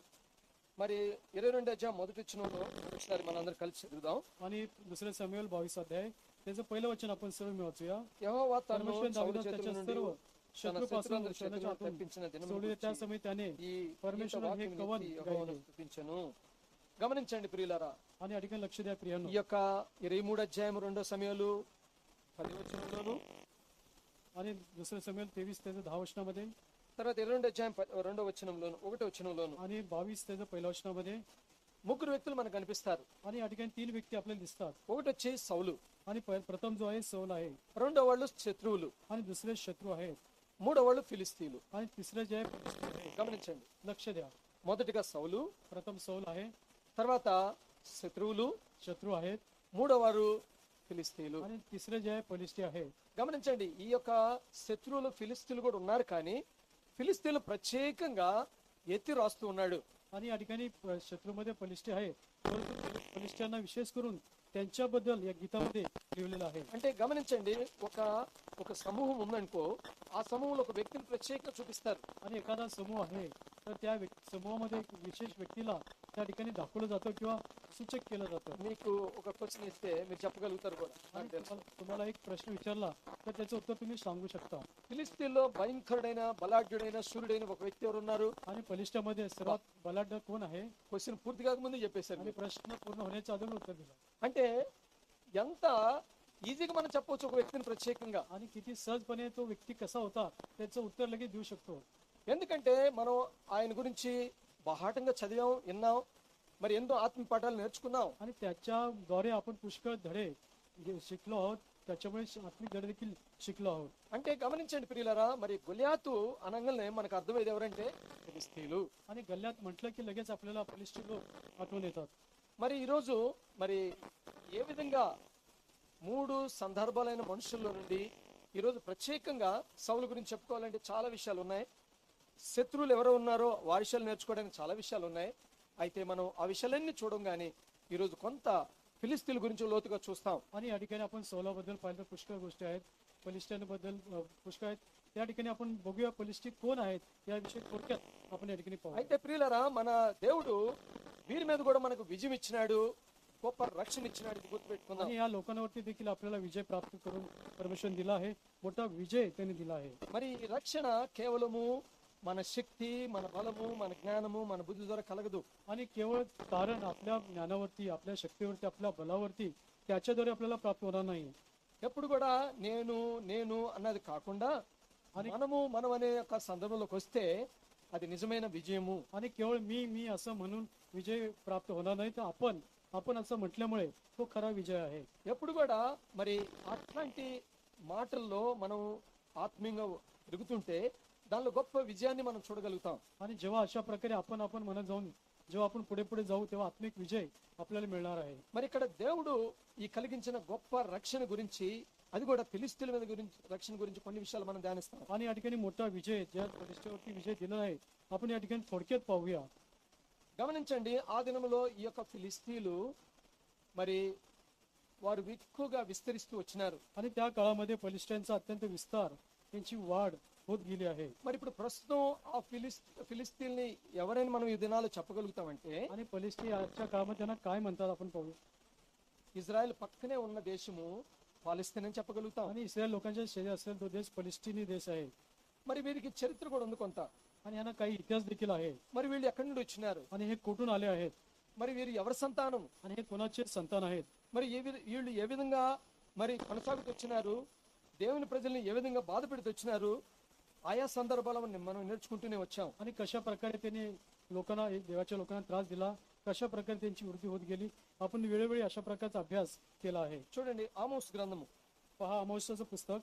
మరి 22 అధ్యాయం మొదటి వచనంలో ఒకసారి మనందరం కలిసి చదువుదాం. आणि दुसरे समेल 22 अध्याय त्याचं पहिलं वचन आपण सर्व वाचूया. యెహోవా తనను परमेश्वर సౌలు दावीदाला చేతుల त्याच्या నుండి सर्व తన शत्रूपासून శత్రువులందరి शोधण्याच्या చేతుల నుండి हातून తప్పించిన దినమును सोडले. గురించి त्या समय त्याने ఈ परमेश्वर हे వాక్యమును कवन ఎత్తి యెహోవాను गायले. స్తుతించెను. గమనించండి ప్రియులారా, आणि या ठिकाणी लक्ष द्या प्रियानो. ఈ యొక్క 23 అధ్యాయం 2 సమయాలు 10 వచనంలోను आणि दुसरे समेल 23 त्याचं 10 वचनामध्ये తర్వాత 22 అధ్యాయం 2వ వచనంలోను 1వ వచనంలోను आणि 22 त्याचं पहिल्या वचनामध्ये ముగ్గురు వ్యక్తులు మనకు కనిపిస్తారు. आणि या ठिकाणी 3 व्यक्ती आपल्याला दिसतात. ఒకటి వచ్చి సౌలు, आणि प्रथम जो आहे सौल आहे, రెండో వాళ్ళు శత్రువులు, आणि दुसरे शत्रू आहेत, మూడో వాళ్ళు ఫిలిస్తీన్లు. आणि तिसरे जे आहे फिलिस्ती आहे. గమనించండి, लक्ष द्या. మొదటిగా సౌలు, प्रथम सौल आहे, తర్వాత శత్రువులు, शत्रू आहेत, మూడో వారు ఫిలిస్తీన్లు. आणि तिसरे जे आहे फलिस्ती आहे. గమనించండి, ఈ యొక్క శత్రువులు ఫిలిస్తీన్లు కూడా ఉన్నారు, కానీ ఫిలిస్తీన్లు ప్రత్యేకంగా ఎత్తి రాస్తూ ఉన్నాడు. आणि या ठिकाणी शत्रूमध्ये फलिस्ती आहे, परंतु फलिस्त्यांना विशेष करून त्यांच्याबद्दल या गीतामध्ये लिहिलेलं आहे. అంటే గమనించండి, ఒక సమూహం ఉందనుకో, ఆ సమూహంలో ఒక వ్యక్తిని ప్రత్యేకంగా చూపిస్తారు. आणि एखादा समूह आहे तर त्या समूहामध्ये एक विशेष व्यक्तीला त्या ठिकाणी दाखवलं जातं किंवा सूचक केलं जातं. మీకు ఒక క్వశ్చన్ ఇస్తే మీరు చెప్పగలుగుతారు కూడా, आणि నాకు తెలుసు. तुम्हाला एक प्रश्न विचारला तर त्याचं उत्तर तुम्ही सांगू शकता. ఫిలిస్తీన్లో భయంకరుడైన బలాఢ్యుడైన సూర్యుడైన ఒక వ్యక్తి ఎవరు ఉన్నారు? आणि फलिस्त्यामध्ये सर्वात बलाढ्य कोण आहे? క్వశ్చన్ పూర్తి కాకముందే చెప్పేశారు आणि మీరు. प्रश्न पूर्ण होण्याच्या अगोदर उत्तर दिलं. అంటే ఎంత ఈజీగా మనం చెప్పవచ్చు ఒక వ్యక్తిని ప్రత్యేకంగా. आणि किती सहजपणे तो व्यक्ती कसा होता त्याचं उत्तर लगेच देऊ शकतो. ఎందుకంటే మనం ఆయన గురించి బాహాటంగా చదివాం, విన్నాం, మరి ఎన్నో ఆత్మ పాఠాలు నేర్చుకున్నాం. आणि त्याच्याद्वारे आपण पुष्कळ धडे शिकलो आहोत, त्याच्यामुळे आत्मिक धडे देखील शिकलो आहोत. అంటే గమనించండి ప్రియులరా, మరి గొలియాతు అనగానే మనకు అర్థమయ్యేది ఎవరంటే ఫిలిస్తీన్లు. आणि गल्ल्यात म्हटलं की लगेच आपल्याला फलिस्ती लोक आठवण येतात. మరి ఈరోజు మరి ఏ విధంగా మూడు సందర్భాలైన మనుషుల్లో నుండి ఈరోజు ప్రత్యేకంగా సౌలు గురించి చెప్పుకోవాలంటే చాలా విషయాలు ఉన్నాయి. శత్రువులు ఎవరో ఉన్నారో వారి విషయాలు నేర్చుకోవడానికి చాలా విషయాలు ఉన్నాయి. అయితే మనం ఆ విషయాలన్నీ చూడం కానీ ఈరోజు కొంత ఫిలిస్తీన్ల గురించి లోతుగా చూస్తాం. आणि या ठिकाणी आपण सौलाबद्दल पाहिलं तर पुष्कळ गोष्टी आहेत, फलिस्त्यांबद्दल पुष्कळ आहेत. त्या ठिकाणी आपण बघूया फलिस्ती कोण आहेत याविषयी थोडक्यात आपण या ठिकाणी पाहू. అయితే ప్రియులరా, మన దేవుడు వీరి మీద కూడా మనకు విజయం ఇచ్చినాడు, గొప్ప రక్షణ ఇచ్చినాడు, ఇది గుర్తుపెట్టుకుందాం. आणि या लोकांवरती देखील आपल्याला विजय प्राप्त करून परमेश्वर दिला आहे, मोठा विजय त्यांनी दिला आहे. మరి ఈ రక్షణ కేవలము మన శక్తి, మన బలము, మన జ్ఞానము, మన బుద్ధి ద్వారా కలగదు. आणि केवळ कारण आपल्या ज्ञानावरती, आपल्या शक्तीवरती, आपल्या बलावरती त्याच्याद्वारे आपल्याला प्राप्त होणार नाही. ఎప్పుడు కూడా నేను నేను అన్నది కాకుండా మనం అనే ఒక సందర్భంలోకి వస్తే అది నిజమైన విజయము. आणि केवळ मी असं म्हणून विजय प्राप्त होणार नाही, तर आपण असं म्हटल्यामुळे तो खरा विजय आहे. ఎప్పుడు కూడా మరి అట్లాంటి మాటల్లో మనం ఆత్మీయంగా ఎదుగుతుంటే దానిలో గొప్ప విజయాన్ని మనం చూడగలుగుతాం. आणि जेव्हा अशा प्रकारे आपण म्हणत जाऊन जेव्हा आपण पुढे जाऊ तेव्हा आत्मिक विजय आपल्याला मिळणार आहे. మరి ఇక్కడ దేవుడు ఈ కలిగించిన గొప్ప రక్షణ గురించి, అది కూడా ఫిలిస్తీన్ల మీద గురించి రక్షణ గురించి కొన్ని విషయాలు మనం ధ్యానిస్తాం. आणि या ठिकाणी मोठा विजय ज्या फलिस्त्यावरती विजय दिला आहे आपण या ठिकाणी थोडक्यात पाहूया. గమనించండి, ఆ దినంలో ఈ యొక్క ఫిలిస్తీన్లు మరి వారు ఎక్కువగా విస్తరిస్తూ వచ్చినారు. आणि त्या काळामध्ये फलिस्त्यांचा अत्यंत विस्तार, त्यांची वाढ होत गेली आहे. మరి ఇప్పుడు ప్రస్తుతం ఆ ఫిలిస్తీన్ని ఎవరైనా మనం ఈ దినాలు చెప్పగలుగుతామంటే, आणि फलिस्ती आजच्या काळामध्ये त्यांना काय म्हणतात आपण पाहू. ఇజ్రాయెల్ పక్కనే ఉన్న దేశము పాలస్తీన్ అని చెప్పగలుగుతాం. आणि इस्रायल लोकांच्या शेजारी असलेला तो देश फलिस्तीनी देश आहे. మరి వీరికి చరిత్ర కూడా ఉంది కొంత. आणि यांना काही इतिहास देखील आहे. మరి వీళ్ళు ఎక్కడి నుండి వచ్చినారు? आणि हे कुठून आले आहेत, మరి వీరు ఎవరి సంతానం? आणि हे कोणाचे संतान आहेत, మరి వీళ్ళు ఏ విధంగా మరి కొనసాగుతూ వచ్చినారు, దేవుని ప్రజల్ని ఏ విధంగా బాధ పెడుతూ వచ్చినారు, ఆయా సందర్భాలను మనం నేర్చుకుంటూనే వచ్చాం. आणि कशा प्रकारे त्यांनी लोकांना, देवाच्या लोकांना त्रास दिला, कशा प्रकारे त्यांची वृद्धी होत गेली, आपण वेळोवेळी अशा प्रकारचा अभ्यास केला आहे. చూడండి, ఆమోస్ గ్రంథము पहा, अमोस्याचं पुस्तक.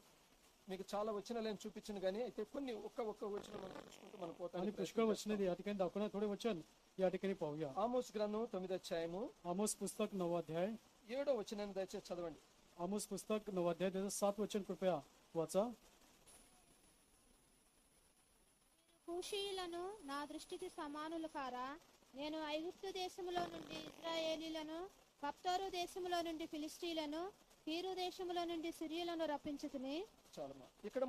మీకు చాలా వచనాలు ఏం చూపించను కానీ అయితే కొన్ని ఒక్క వచనం మనం చూసుకుంటూ మనం పోతాం. आणि पुष्कळ वचने या ठिकाणी दाखवणार थोडे वचन या ठिकाणी पाहूया. ఆమోస్ గ్రంథం 9వ అధ్యాయము आमोस पुस्तक 9 अध्याय. 7వ వచనాన్ని దయచేసి చదవండి. आमोस पुस्तक 9 अध्याय त्याचं 7 वचन कृपया वाचा. కూషీయులను నా దృష్టికి సమానులు కారా? నేను ఐగుప్తు దేశములో నుండి ఇశ్రాయేలీలను, కప్తోరు దేశములో నుండి ఫిలిస్టీలను, కీరు దేశములో నుండి సిరియలను రప్పించుకుని. చాలమ్మా, ఇక్కడ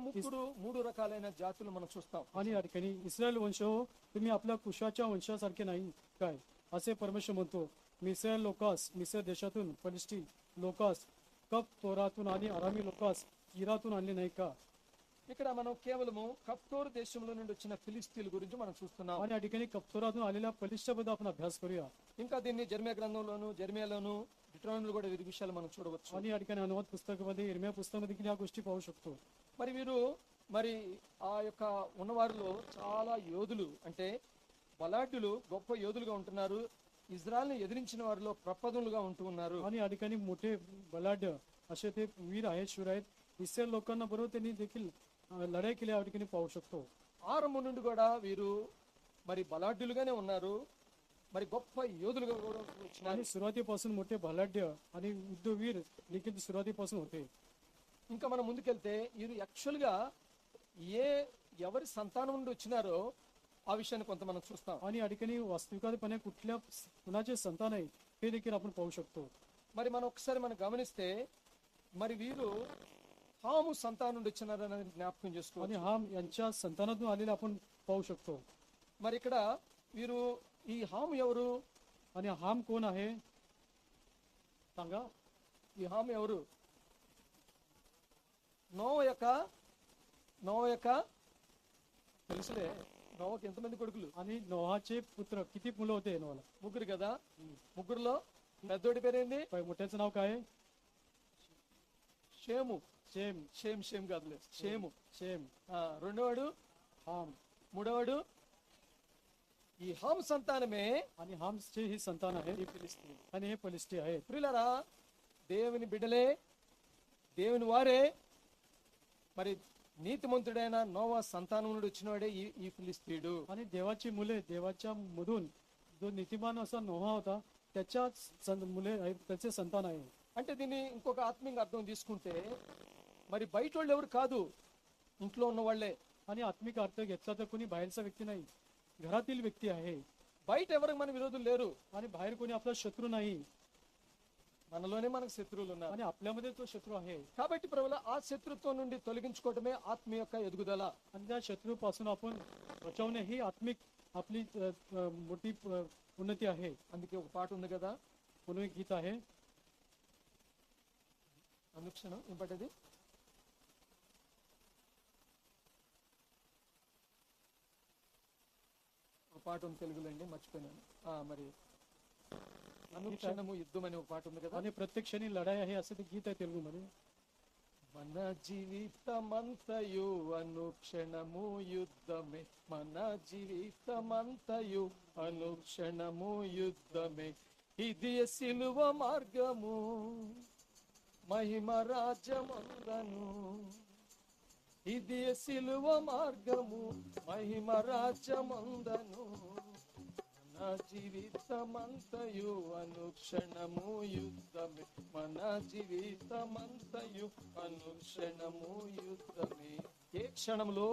మూడు రకాలైన జాతులు మనం చూస్తాం. आणि या ठिकाणी इस्रायल वंश हो, तुम्ही आपल्या कुशाच्या वंशासारखे नाही काय, असे परमेश्वर म्हणतो. मिस्र लोकास, मिस्र देशातून फलिस्टी लोकास, कप तोरातून आणि अरामी लोकास कीरातून आणले नाही का? ఇక్కడ మనం కేవలము కప్తోరు దేశంలో నుండి వచ్చిన ఫిలిస్తీన్ల గురించి మనం చూస్తున్నాం. आणि या ठिकाणी कप्तोरातून आलेल्या फलिस्त्याबद्दल आपण अभ्यास करूया. ఇంకా దీన్ని జెర్మియాలోను డిట్రాయిలో కూడా వీరి విషయాలు మనం చూడవచ్చు. आणि या ठिकाणी अनुवाद पुस्तकामध्ये, इर्मिया पुस्तकामध्ये देखील या गोष्टी पाहू शकतो. మరి వీరు మరి ఆ యొక్క ఉన్నవారిలో చాలా యోధులు, అంటే బలాఢ్యులు, గొప్ప యోధులుగా ఉంటున్నారు. ఇజ్రాయెల్ని ఎదిరించిన వారిలో ప్రపదములుగా ఉంటూ ఉన్నారు. आणि या ठिकाणी मोठे बलाढ्य असे ते वीर आहेत, शूर आहेत. इस्रायल लोकांना बरोबर त्यांनी देखील लढाई केली या ठिकाणी पाहू शकतो. ఆరంభం నుండి కూడా వీరు మరి బలాఢ్యులుగానే ఉన్నారు, మరి గొప్ప యోధులుగా కూడా వచ్చినారు. आणि सुरुवातीपासून मोठे बलाढ्य आणि युद्धवीर देखील सुरुवातीपासून होते. ఇంకా మనం ముందుకెళ్తే వీరు యాక్చువల్ గా ఎవరి సంతానం నుండి వచ్చినారో ఆ విషయాన్ని కొంత మనం చూస్తాం. आणि या ठिकाणी वास्तविकपणे कुणाचे संतान आहे हे देखील आपण पाहू शकतो. మరి మనం ఒకసారి మనం గమనిస్తే మరి వీరు హాము సంతానం నుండి వచ్చినారని జ్ఞాపకం చేసుకోవాలి. आणि हा यांच्या संतानातून आलेला आपण पाहू शकतो. మరి ఇక్కడ వీరు ఈ హాము ఎవరు? आणि हाम कोण आहे सांगा. ఈ హాము ఎవరు? నోవ యొక్క తెలుసులే, నోవకి ఎంతమంది కొడుకులు? आणि नोहाचे पुत्र किती मुलं होते नोहाला? ముగ్గురు కదా. ముగ్గురులో పెద్దోడి పేరేంటి? मोठ्याचं नाव काय आहे? షేము. शेम. షేమ్ కాదులే, షేము. शेम. రెండోవాడు हाम. మూడోవాడు ఈ హాము సంతానమే आणि हामचे ही संतान आहे ఈ ఫిలిస్తీయులు. आणि हे फलिस्टी आहेत. ప్రియులారా, దేవుని బిడ్డలే, దేవుని వారే, మరి నీతిమంతుడైన నోవా సంతానం నుండి వచ్చినవాడే ఈ ఫిలిస్తీయుడు. आणि देवाची मुले, देवाच्या मधून जो नीतिमान असा नोहा होता त्याच्या मुले आहेत, त्याचे संतान आहे. అంటే దీన్ని ఇంకొక ఆత్మీయంగా అర్థం తీసుకుంటే మరి బయట వాళ్ళు ఎవరు కాదు, ఇంట్లో ఉన్న వాళ్ళే. आणि आत्मिक अर्थ घेतला तर कोणी बाहेरचा व्यक्ती नाही, घरातील व्यक्ती आहे. బయట ఎవరికి మన విరోధులు లేరు, आणि बाहेर कोणी आपला शत्रू नाही, మనలోనే మనకు శత్రువులు ఉన్నారు. आणि आपल्यामध्ये तो शत्रू आहे. కాబట్టి ప్రభువుల ఆ శత్రుత్వం నుండి తొలగించుకోవటమే ఆత్మ యొక్క ఎదుగుదల. आणि त्या शत्रूपासून आपण बचावणे ही आत्मिक आपली मोठी उन्नती आहे. అందుకే ఒక పాట ఉంది కదా, म्हणून एक गीत आहे, అనుక్షణం ఏం పాటది? ఒక పాట ఉంది తెలుగులో అండి, మర్చిపోయినాను. మరి అనుక్షణము యుద్ధం అనే ఒక పాట ఉంది కదా. आणि प्रत्येक क्षणी लढाई आहे असं ते गीत आहे तेलुगुमध्ये. మన జీవితమంతయు అనుక్షణము యుద్ధమే, మన జీవితమంతయు అనుక్షణము యుద్ధమే, ఇది సిలువ మార్గము మహిమ రాజ్యమందను, ఇది సిలువ మార్గము మహిమ రాజ్యమందను, మన జీవితమంతయు అనుక్షణము యుద్ధమే, మన జీవితమంతయు అనుక్షణము యుద్ధమే. ఏ క్షణంలో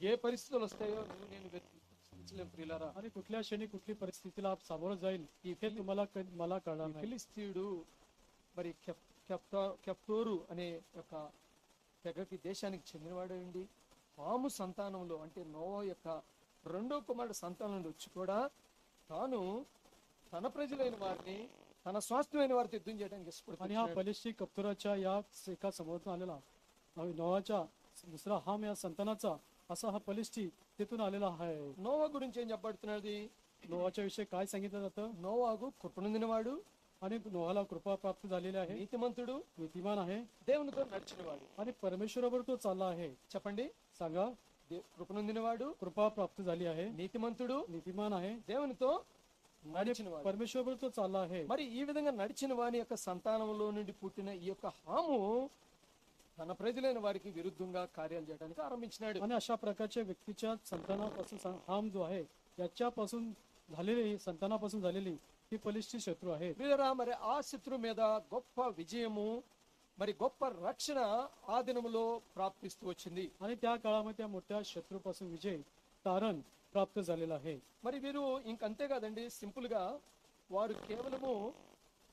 ఏ పరిస్థితులు వస్తాయో నేను గుర్తించలేం ప్రియులారా. आणि कुठल्या क्षणी कुठली परिस्थितीला सामोरं जाईल हे तुम्हाला मला कळणार नाही. ఫిలిస్తీయుడు మరి కెప్తోరు అనే యొక్క తెగకి దేశానికి చెందినవాడండి. హాము సంతానంలో అంటే నోవా యొక్క రెండో కుమారుడు సంతానం నుండి వచ్చి కూడా తాను తన ప్రజలైన వారిని, తన స్వాస్థ్యమైన వారితో యుద్ధం చేయడానికి आणि हा ఇష్టపడుతున్నాడు. फलिस्टी कप्तुराच्या या एका समोरून आलेला नोहाच्या दुसरा हाम या संतानाचा असा हा फलिस्टी तिथून आलेला आहे. నోవా గురించి ఏం చెప్పబడుతున్నది? नोहाच्या विषयी काय सांगितलं जातं? నోవాకు కృప నొందినవాడు, आणि नोहाला कृपा प्राप्त झालेली आहे, నీతిమంతుడు, नीतिमान आहे, దేవునితో నడిచినవాడు. आणि परमेश्वराबरोबर तो चालला आहे. చెప్పండి, सांगा. కృప నొందినవాడు, कृपा प्राप्त झाली आहे, నీతిమంతుడు, नीतिमान आहे, దేవునితో आणि నడిచినవాడు. परमेश्वराबरोबर तो चालला आहे. మరి ఈ విధంగా నడిచిన వాని యొక్క సంతానంలో నుండి పుట్టిన ఈ యొక్క హాము తన ప్రజలైన వారికి విరుద్ధంగా కార్యాలు చేయడానికి ఆరంభించినాడు. आणि अशा प्रकारच्या व्यक्तीच्या संतानापासून हाम जो आहे याच्यापासून झालेली, संतानापासून झालेली ही फलिस्टी शत्रू आहे. ప్రియులారా, మరి ఆ శత్రు మీద గొప్ప విజయము, మరి గొప్ప రక్షణ ఆ దినములో ప్రాప్తిస్తూ వచ్చింది. आणि त्या काळामध्ये त्या मोठ्या शत्रूपासून विजय, तारण प्राप्त झालेला आहे. మరి వీరు ఇంకంతే కాదండి, సింపుల్ గా వారు కేవలము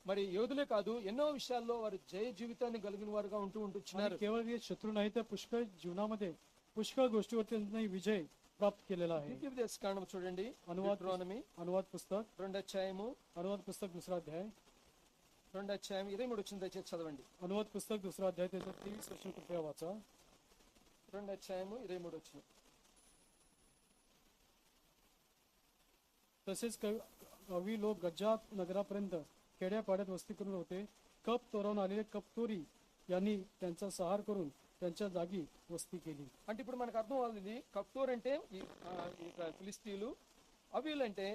మరి యోధులే కాదు, ఎన్నో విషయాల్లో వారు జయ జీవితాన్ని కలిగిన వారుగా ఉంటున్నారు. आणि केवळ हे शत्रू नाही तर पुष्कळ जीवनामध्ये पुष्कळ गोष्टीवरती त्यांनी विजय प्राप्त केलेला आहे. ద్వితీయోపదేశకాండం చూడండి, अनुवाद अनुवाद पुस्तक 2వ అధ్యాయము, अनुवाद पुस्तक दुसरा अध्याय, 2వ అధ్యాయం 23 వచ్చిన దయచేసి చదవండి. अनुवाद पुस्तक दुसरा अध्याय त्याचा 23 वचन कृपया वाचा. 2వ అధ్యాయము 23 వచ్చిన. तसेच कवी लोक गज्जा नगरापर्यंत खेड्यापाड्यात वस्ती करून होते. कप तोरावून आलेले कप्तोरी यांनी त्यांचा सहार करून त्यांच्या जागी वस्ती केली. అంటే ఇప్పుడు మనకు అర్థం అవుతుంది, కప్తోర్ అంటే ఈ ఫిలిస్తీయులు, అవీలు అంటే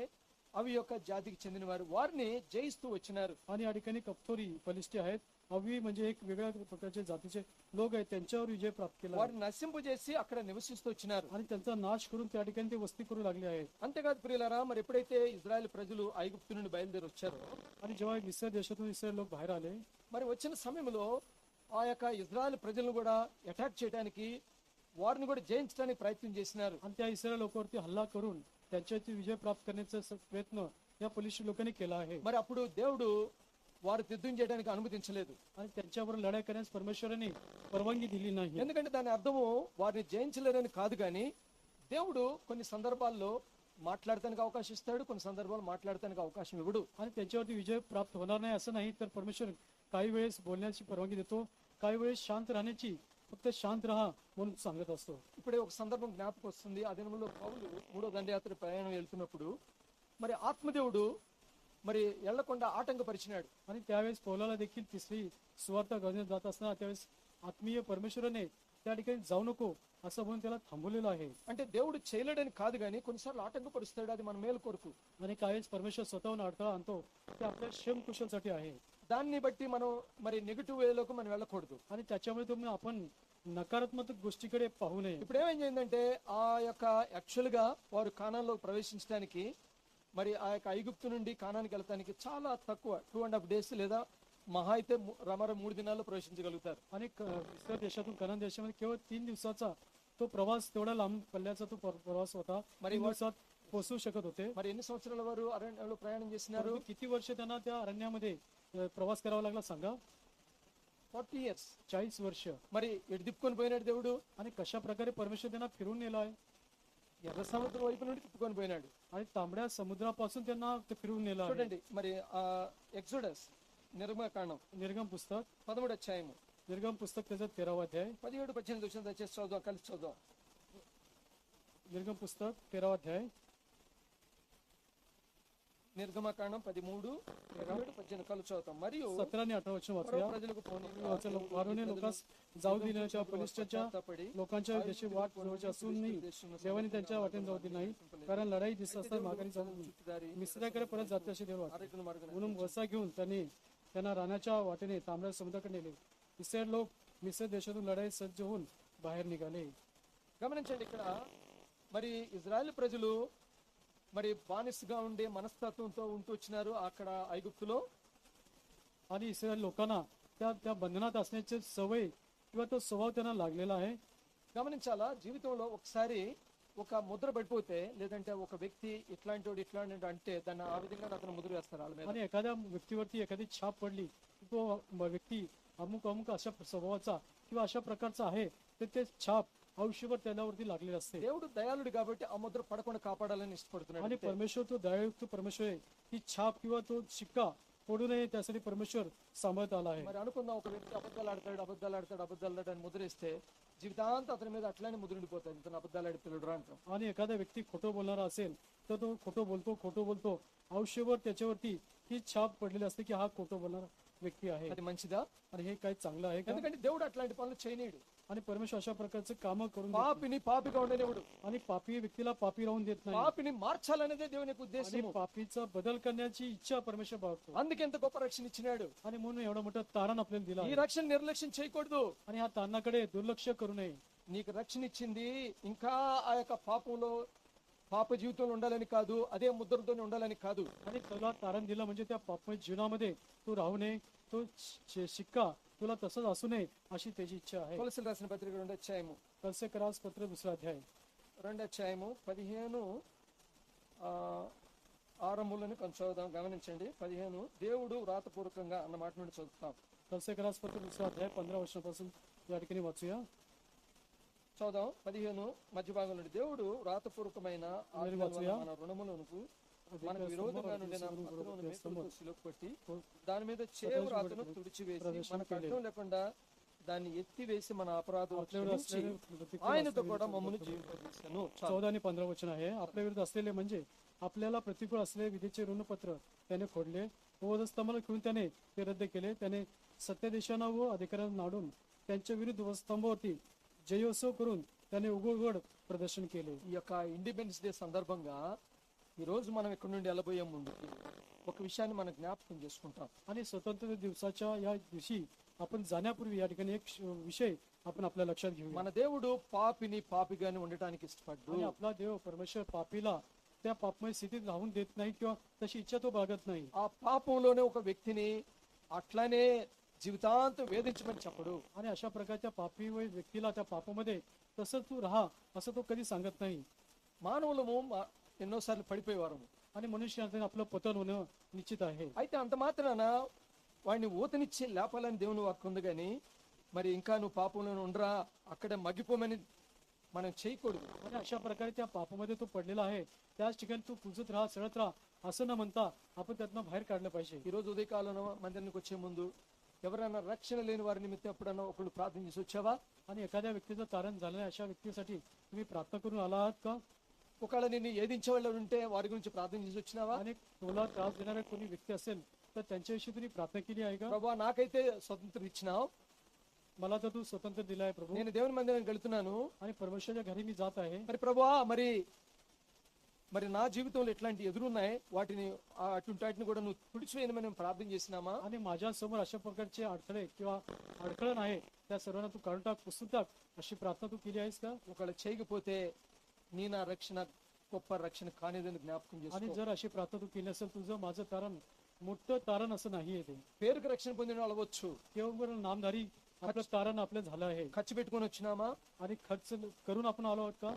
అవి యొక్క జాతికి చెందిన వారు వారిని జయిస్తూ వచ్చినారు. आणि या ठिकाणी कप्तोरी फलिस्टी आहेत. अवी म्हणजे एक वेगळ्या प्रकारचे जातीचे लोक आहेत, त्यांच्यावर विजय प्राप्त केला आहे. వారిని నశింపజేసి అక్కడ నివసిస్తూ వచ్చినారు. आणि त्यांचा नाश करून त्या ठिकाणी ते वस्ती करू लागले आहेत. అంతేకాదు ప్రియులారా, మరి ఎప్పుడైతే ఇజ్రాయెల్ ప్రజలు ఐగుప్తు నుండి బయలుదేరి వచ్చారో, आणि जेव्हा मिस्र देशातून इस्रायल लोक बाहेर आले, మరి వచ్చిన సమయంలో ఆ యొక్క ఇజ్రాయెల్ ప్రజలను కూడా అటాక్ చేయడానికి, వారిని కూడా జయించడానికి ప్రయత్నం చేసినారు. आणि त्या इस्रायल लोकांवरती हल्ला करून त्यांच्यावरती विजय प्राप्त करण्याचा प्रयत्न या फलिस्टी लोकांनी केला आहे. మరి అప్పుడు దేవుడు వారు యుద్ధం చేయడానికి అనుమతించలేదు. आणि त्यांच्यावर लढाई करण्यास परमेश्वराने परवानगी दिली नाही. ఎందుకంటే దాని అర్థము వారిని జయించలేరని కాదు, కానీ దేవుడు కొన్ని సందర్భాల్లో మాట్లాడటానికి అవకాశం ఇస్తాడు, కొన్ని సందర్భాల్లో మాట్లాడటానికి అవకాశం ఇవ్వడు. आणि त्यांच्यावरती विजय प्राप्त होणार नाही असं नाही, तर परमेश्वर काही वेळेस बोलण्याची परवानगी देतो, काही वेळेस शांत राहण्याची, फक्त शांत राहा म्हणून सांगत असतो. ఇప్పుడే ఒక సందర్భం జ్ఞాపకం వస్తుంది. ఆ దినంలో పౌలు 3వ దండయాత్ర ప్రయాణం వెళ్తున్నప్పుడు మరి ఆత్మదేవుడు మరి ఎళ్లకుండా ఆటంకపరిచినాడు. आणि त्यावेळेस पौलाला देखील तिसरी सुवार्ता घेऊन जात असताना त्यावेळेस आत्मीय परमेश्वराने त्या ठिकाणी जाऊ नको असं म्हणून त्याला थांबवलेलं आहे. అంటే దేవుడు చేయలేడని కాదు, కానీ కొన్నిసార్లు ఆటంకపరుస్తాడు. అది మన మేలు కొరకు. आणि काही वेळेस परमेश्वर स्वतःहून अडथळा आणतो, ते आपल्या क्षेमकुशलसाठी आहे. దాన్ని బట్టి మనం మరి నెగిటివ్ వేలోకి మనం వెళ్ళకూడదు. आणि त्याच्यामुळे तुम्ही आपण नकारात्मक गोष्टीकडे पाहू नये. ఇప్పుడు ఏమైందంటే ఆ యొక్క యాక్చువల్ గా వారు కానాన్లో ప్రవేశించడానికి, మరి ఆ యొక్క ఐగుప్తు నుండి కానానికి వెళ్తానికి చాలా తక్కువ 2.5 days లేదా మహా అయితే 3 దినాల్లో ప్రవేశించగలుగుతారు. आणि इस्रायल देशातून कनान देशामध्ये केवळ 3 दिवसाचा तो प्रवास, तेवढा लांब पल्ल्याचा तो प्रवास होता. 3 दिवसात पोहोचू शकत होते. మరి ఎన్ని సంవత్సరాల వారు అరణ్యంలో ప్రయాణం చేసినారు? परंतु किती वर्ष त्यांना त्या अरण्यामध्ये प्रवास करावा लागला सांगा? 40 years. 40 वर्ष. మరి ఎటు తిప్పుకొని పోయినాడు దేవుడు? आणि कशा प्रकारे परमेश्वर त्यांना फिरून नेला आहे? ఎర్ర సముద్రం వైపు నుండి తిప్పుకొని పోయినాడు. आणि तांबड्या समुद्रापासून त्यांना ते फिरून नेला आहे. చూడండి, మరి ఎక్సోడస్ నిర్గమకాండం निर्गम पुस्तक 13వ అధ్యాయము निर्गम पुस्तक त्याचा 13वा अध्याय. 17-18 వచ్చిన దయచేసి చదువుదాం, కలిసి చదువుదాం. निर्गम पुस्तक 13वा अध्याय. నిర్గమకాండం 13:17-18 కలిసి చదువుతాం. మరియు 17 आणि 18 वचन ఫరో वाचूया. ప్రజలకు పోనీ फारोने लोकांस जाऊ दिल्याच्या फलिस्टीच्या लोकांच्या देशी वाट जवळची असूनही देवाने त्यांच्या वाटेने जाऊ दिली नाही, कारण लढाई दिसत असताना माघारी जाऊन मिस्राकडे परत जाते असे देव वाटते. म्हणून वसा घेऊन त्यांना रानाच्या वाटेने तांबड्या समुद्राकडे नेले. इस्रायल लोक मिस्र देशातून लढाई सज्ज होऊन बाहेर निघाले. గమనించండి, ఇక్కడ మరి ఇజ్రాయెల్ ప్రజలు మరి బానిసగా ఉండే మనస్తత్వంతో ఉంటూ వచ్చినారు అక్కడ ఐగుప్తులో. आणि इस्रायल लोकांना त्या बंधनात असण्याची सवय किंवा तो स्वभाव त्यांना लागलेला आहे. గమనించాలా, జీవితంలో ఒకసారి ఒక ముద్ర పడిపోతే, లేదంటే ఒక వ్యక్తి ఇట్లాంటి అంటే దాన్ని ఆ విధంగా అతను ముద్ర వేస్తారు వాళ్ళ మీద. आणि एखाद्या व्यक्तीवरती एखादी छाप पडली, तो व्यक्ती अमुक अशा स्वभावाचा किंवा अशा प्रकारचा आहे, तर ते छाप आयुष्यभर त्याच्यावरती लागलेले असते. దేవుడు దయాళుడు కాబట్టి ఆ ముద్ర పడకుండా కాపాడాలని ఇష్టపడుతున్నాడు. आणि परमेश्वर तो दयायुक्त परमेश्वर आहे. ही छाप किंवा तो शिक्का पडू नये त्यासाठी परमेश्वर सांभाळत आला आहे. మరి అనుకుందాం, ఒక వ్యక్తి అబద్ధాలు ఆడతాడు అని ముద్ర వేస్తే జీవితాంతం అతని మీద అట్లానే ముద్ర ఉండిపోతాయి. ఇతను అబద్ధాలు ఆడి పిల్లడు అంటాం. आणि एखादा व्यक्ती खोटं बोलणारा असेल तर तो खोटं बोलतो आयुष्यभर त्याच्यावरती ही छाप पडलेली असते की हा खोटं बोलणारा व्यक्ती आहे. అది మంచిదా? आणि हे काही चांगलं आहे का? ఎందుకంటే దేవుడు అట్లాంటి పనులు చేయనీయుడు. आणि परमेश्वर अशा प्रकारचे काम करून देत పాపిని పాపిగా ఉండనివ్వడు. नाही. आणि पापी व्यक्तीला पापी राहून देत नाही. పాపిని మార్చాలనేదే దేవుని యొక్క आणि ఉద్దేశం. पापीचा बदल करण्याची इच्छा परमेश्वर बाळगतो. అందుకే ఎంత గొప్ప రక్షణ ఇచ్చినాడు. आणि म्हणून एवढा मोठा तारण आपल्याला दिला ఈ आहे. రక్షణ నిర్లక్ష్యం చేయకూడదు. आणि ह्या तारणाकडे दुर्लक्ष करू नये. నీకు రక్షణ ఇచ్చింది ఇంకా ఆ యొక్క పాప జీవితంలో ఉండాలని కాదు, అదే ముద్రతోనే ఉండాలని కాదు. आणि तुला तारण दिलं म्हणजे त्या पापमय जीवनामध्ये तू राहू नये, तो शिक्का तुला तसंच असू नये अशी त्याची इच्छा आहे. కొలసీలు రాసిన పత్రిక 2వ అధ్యాయము कलसे करास पत्र 2रा अध्याय 2వ అధ్యాయము 15 ఆరంభంలోనే కొంచెం చదువుదాం. గమనించండి, 15 దేవుడు వ్రాతపూర్వకంగా అన్న మాట నుండి చదువుతాం. कलसे करास पत्र 2रा अध्याय 15 वर्षापासून या ठिकाणी वाचूया. చదువుదాం. 15 మధ్య భాగం నుండి దేవుడు వ్రాతపూర్వకమైన మన రుణములకు మనకు విరోధంగా నుండిన పత్రమును మేకులతో సిలువకొట్టి దాని మీద చేవు రాతను తుడిచివేసి మనకు అడ్డం లేకుండా దాన్ని ఎత్తివేసి మన అపరాధం ఆయనతో కూడా మమ్మల్ని జీవింపజేశాను. 14 आणि 15 वचन आहे. आपल्या विरुद्ध असलेले म्हणजे आपल्याला प्रतिकूल असलेले विधीचे ऋणपत्र त्याने फोडले, वधस्तंभाला घेऊन त्याने ते रद्द केले. त्याने सत्याधीशांना व अधिकाऱ्यांना नाडून त्यांच्या विरुद्ध वधस्तंभावरती जयोत्सव करून त्याने उघड प्रदर्शन केले. ఈ యొక్క ఇండిపెండెన్స్ డే సందర్భంగా ఈ రోజు మనం ఇక్కడ నుండి వెళ్ళబోయే ముందు ఒక విషయాన్ని మనం జ్ఞాపకం చేసుకుంటాం. आणि स्वतंत्र दिवसाच्या या दिवशी आपण जाण्यापूर्वी या ठिकाणी एक विषय आपण आपल्या लक्षात घेऊया. మన దేవుడు పాపిని పాపిగానే ఉండటానికి ఇష్టపడ్డు. आणि आपला देव परमेश्वर पापीला त्या पापमय स्थितीत राहून देत नाही किंवा तशी इच्छा तो बाळगत नाही. ఆ పాపంలోనే ఒక వ్యక్తిని అట్లానే జీవితాంతం వేధించమని చెప్పడు. आणि अशा प्रकारच्या पापी व्यक्तीला त्या पापामध्ये तसं तू राहा असं तो कधी सांगत नाही. మానవులము ఎన్నోసార్లు పడిపోయేవారము. आणि मनुष्याने आपलं पतन होणं निश्चित आहे. అయితే అంత మాత్రాన వాడిని ఊతనిచ్చి లేపాలని దేవుని వాక్కు ఉంది, కానీ మరి ఇంకా నువ్వు పాపంలో ఉండరా అక్కడ మగ్గిపోమని మనం చేయకూడదు. आणि अशा प्रकारे त्या पापामध्ये तो पडलेला आहे त्याच ठिकाणी तू पुजत राहा सळत राहा असं न म्हणता आपण त्यातनं बाहेर काढलं पाहिजे. ఈ రోజు ఉదయకాలంలో మందిరానికి వచ్చే ముందు ఎవరైనా రక్షణ లేని వారి నిమిత్తం ఎప్పుడన్నా ఒకళ్ళు ప్రార్థన చేసి వచ్చావా? आणि एखाद्या व्यक्तीचं तारण झालं अशा व्यक्तीसाठी तुम्ही प्रार्थना करून आला आहात का? ఒకవేళ నిన్ను ఏదించే వాళ్ళు ఉంటే వారి గురించి ప్రార్థన చేసి వచ్చినావా? आणि तुला त्रास देणारा कोणी व्यक्ती असेल तर त्यांच्याविषयी तुम्ही प्रार्थना केली आहे का? ప్రభువా నాకైతే స్వతంత్రం ఇచ్చినావు, मला तर तू स्वतंत्र दिला आहे प्रभू నేను దేవుని మందిరానికి వెళుతున్నాను, आणि परमेश्वराच्या घरी मी जात आहे. మరి ప్రభువా మరి నా జీవితంలో ఎట్లాంటి ఎదురున్నాయి వాటిని అటువంటి వాటిని కూడా నువ్వు తుడిచివేయని మనం ప్రార్థన చేసినామా? आणि माझ्या समोर अशा प्रकारचे अडथळे किंवा अडखळण आहे त्या सर्वांना तू काढून टाक, पुसून टाक अशी प्रार्थना तू केली आहेस का? ఒకవేళ చేయకపోతే నీ నా రక్షణ గొప్ప రక్షణ కానిదని జ్ఞాపకం आणि చేసుకో. जर अशी प्रार्थना तू केली असेल तुझं माझं तारण मोठं तारण असं नाही आहे. ते పేరుకు రక్షణ పొందిన వాళ్ళు అవ్వచ్చు, केवळ नामधारी आपलं तारण आपलं झालं आहे. ఖర్చు పెట్టుకొని వచ్చినామా? आणि खर्च करून आपण आलो आहोत का?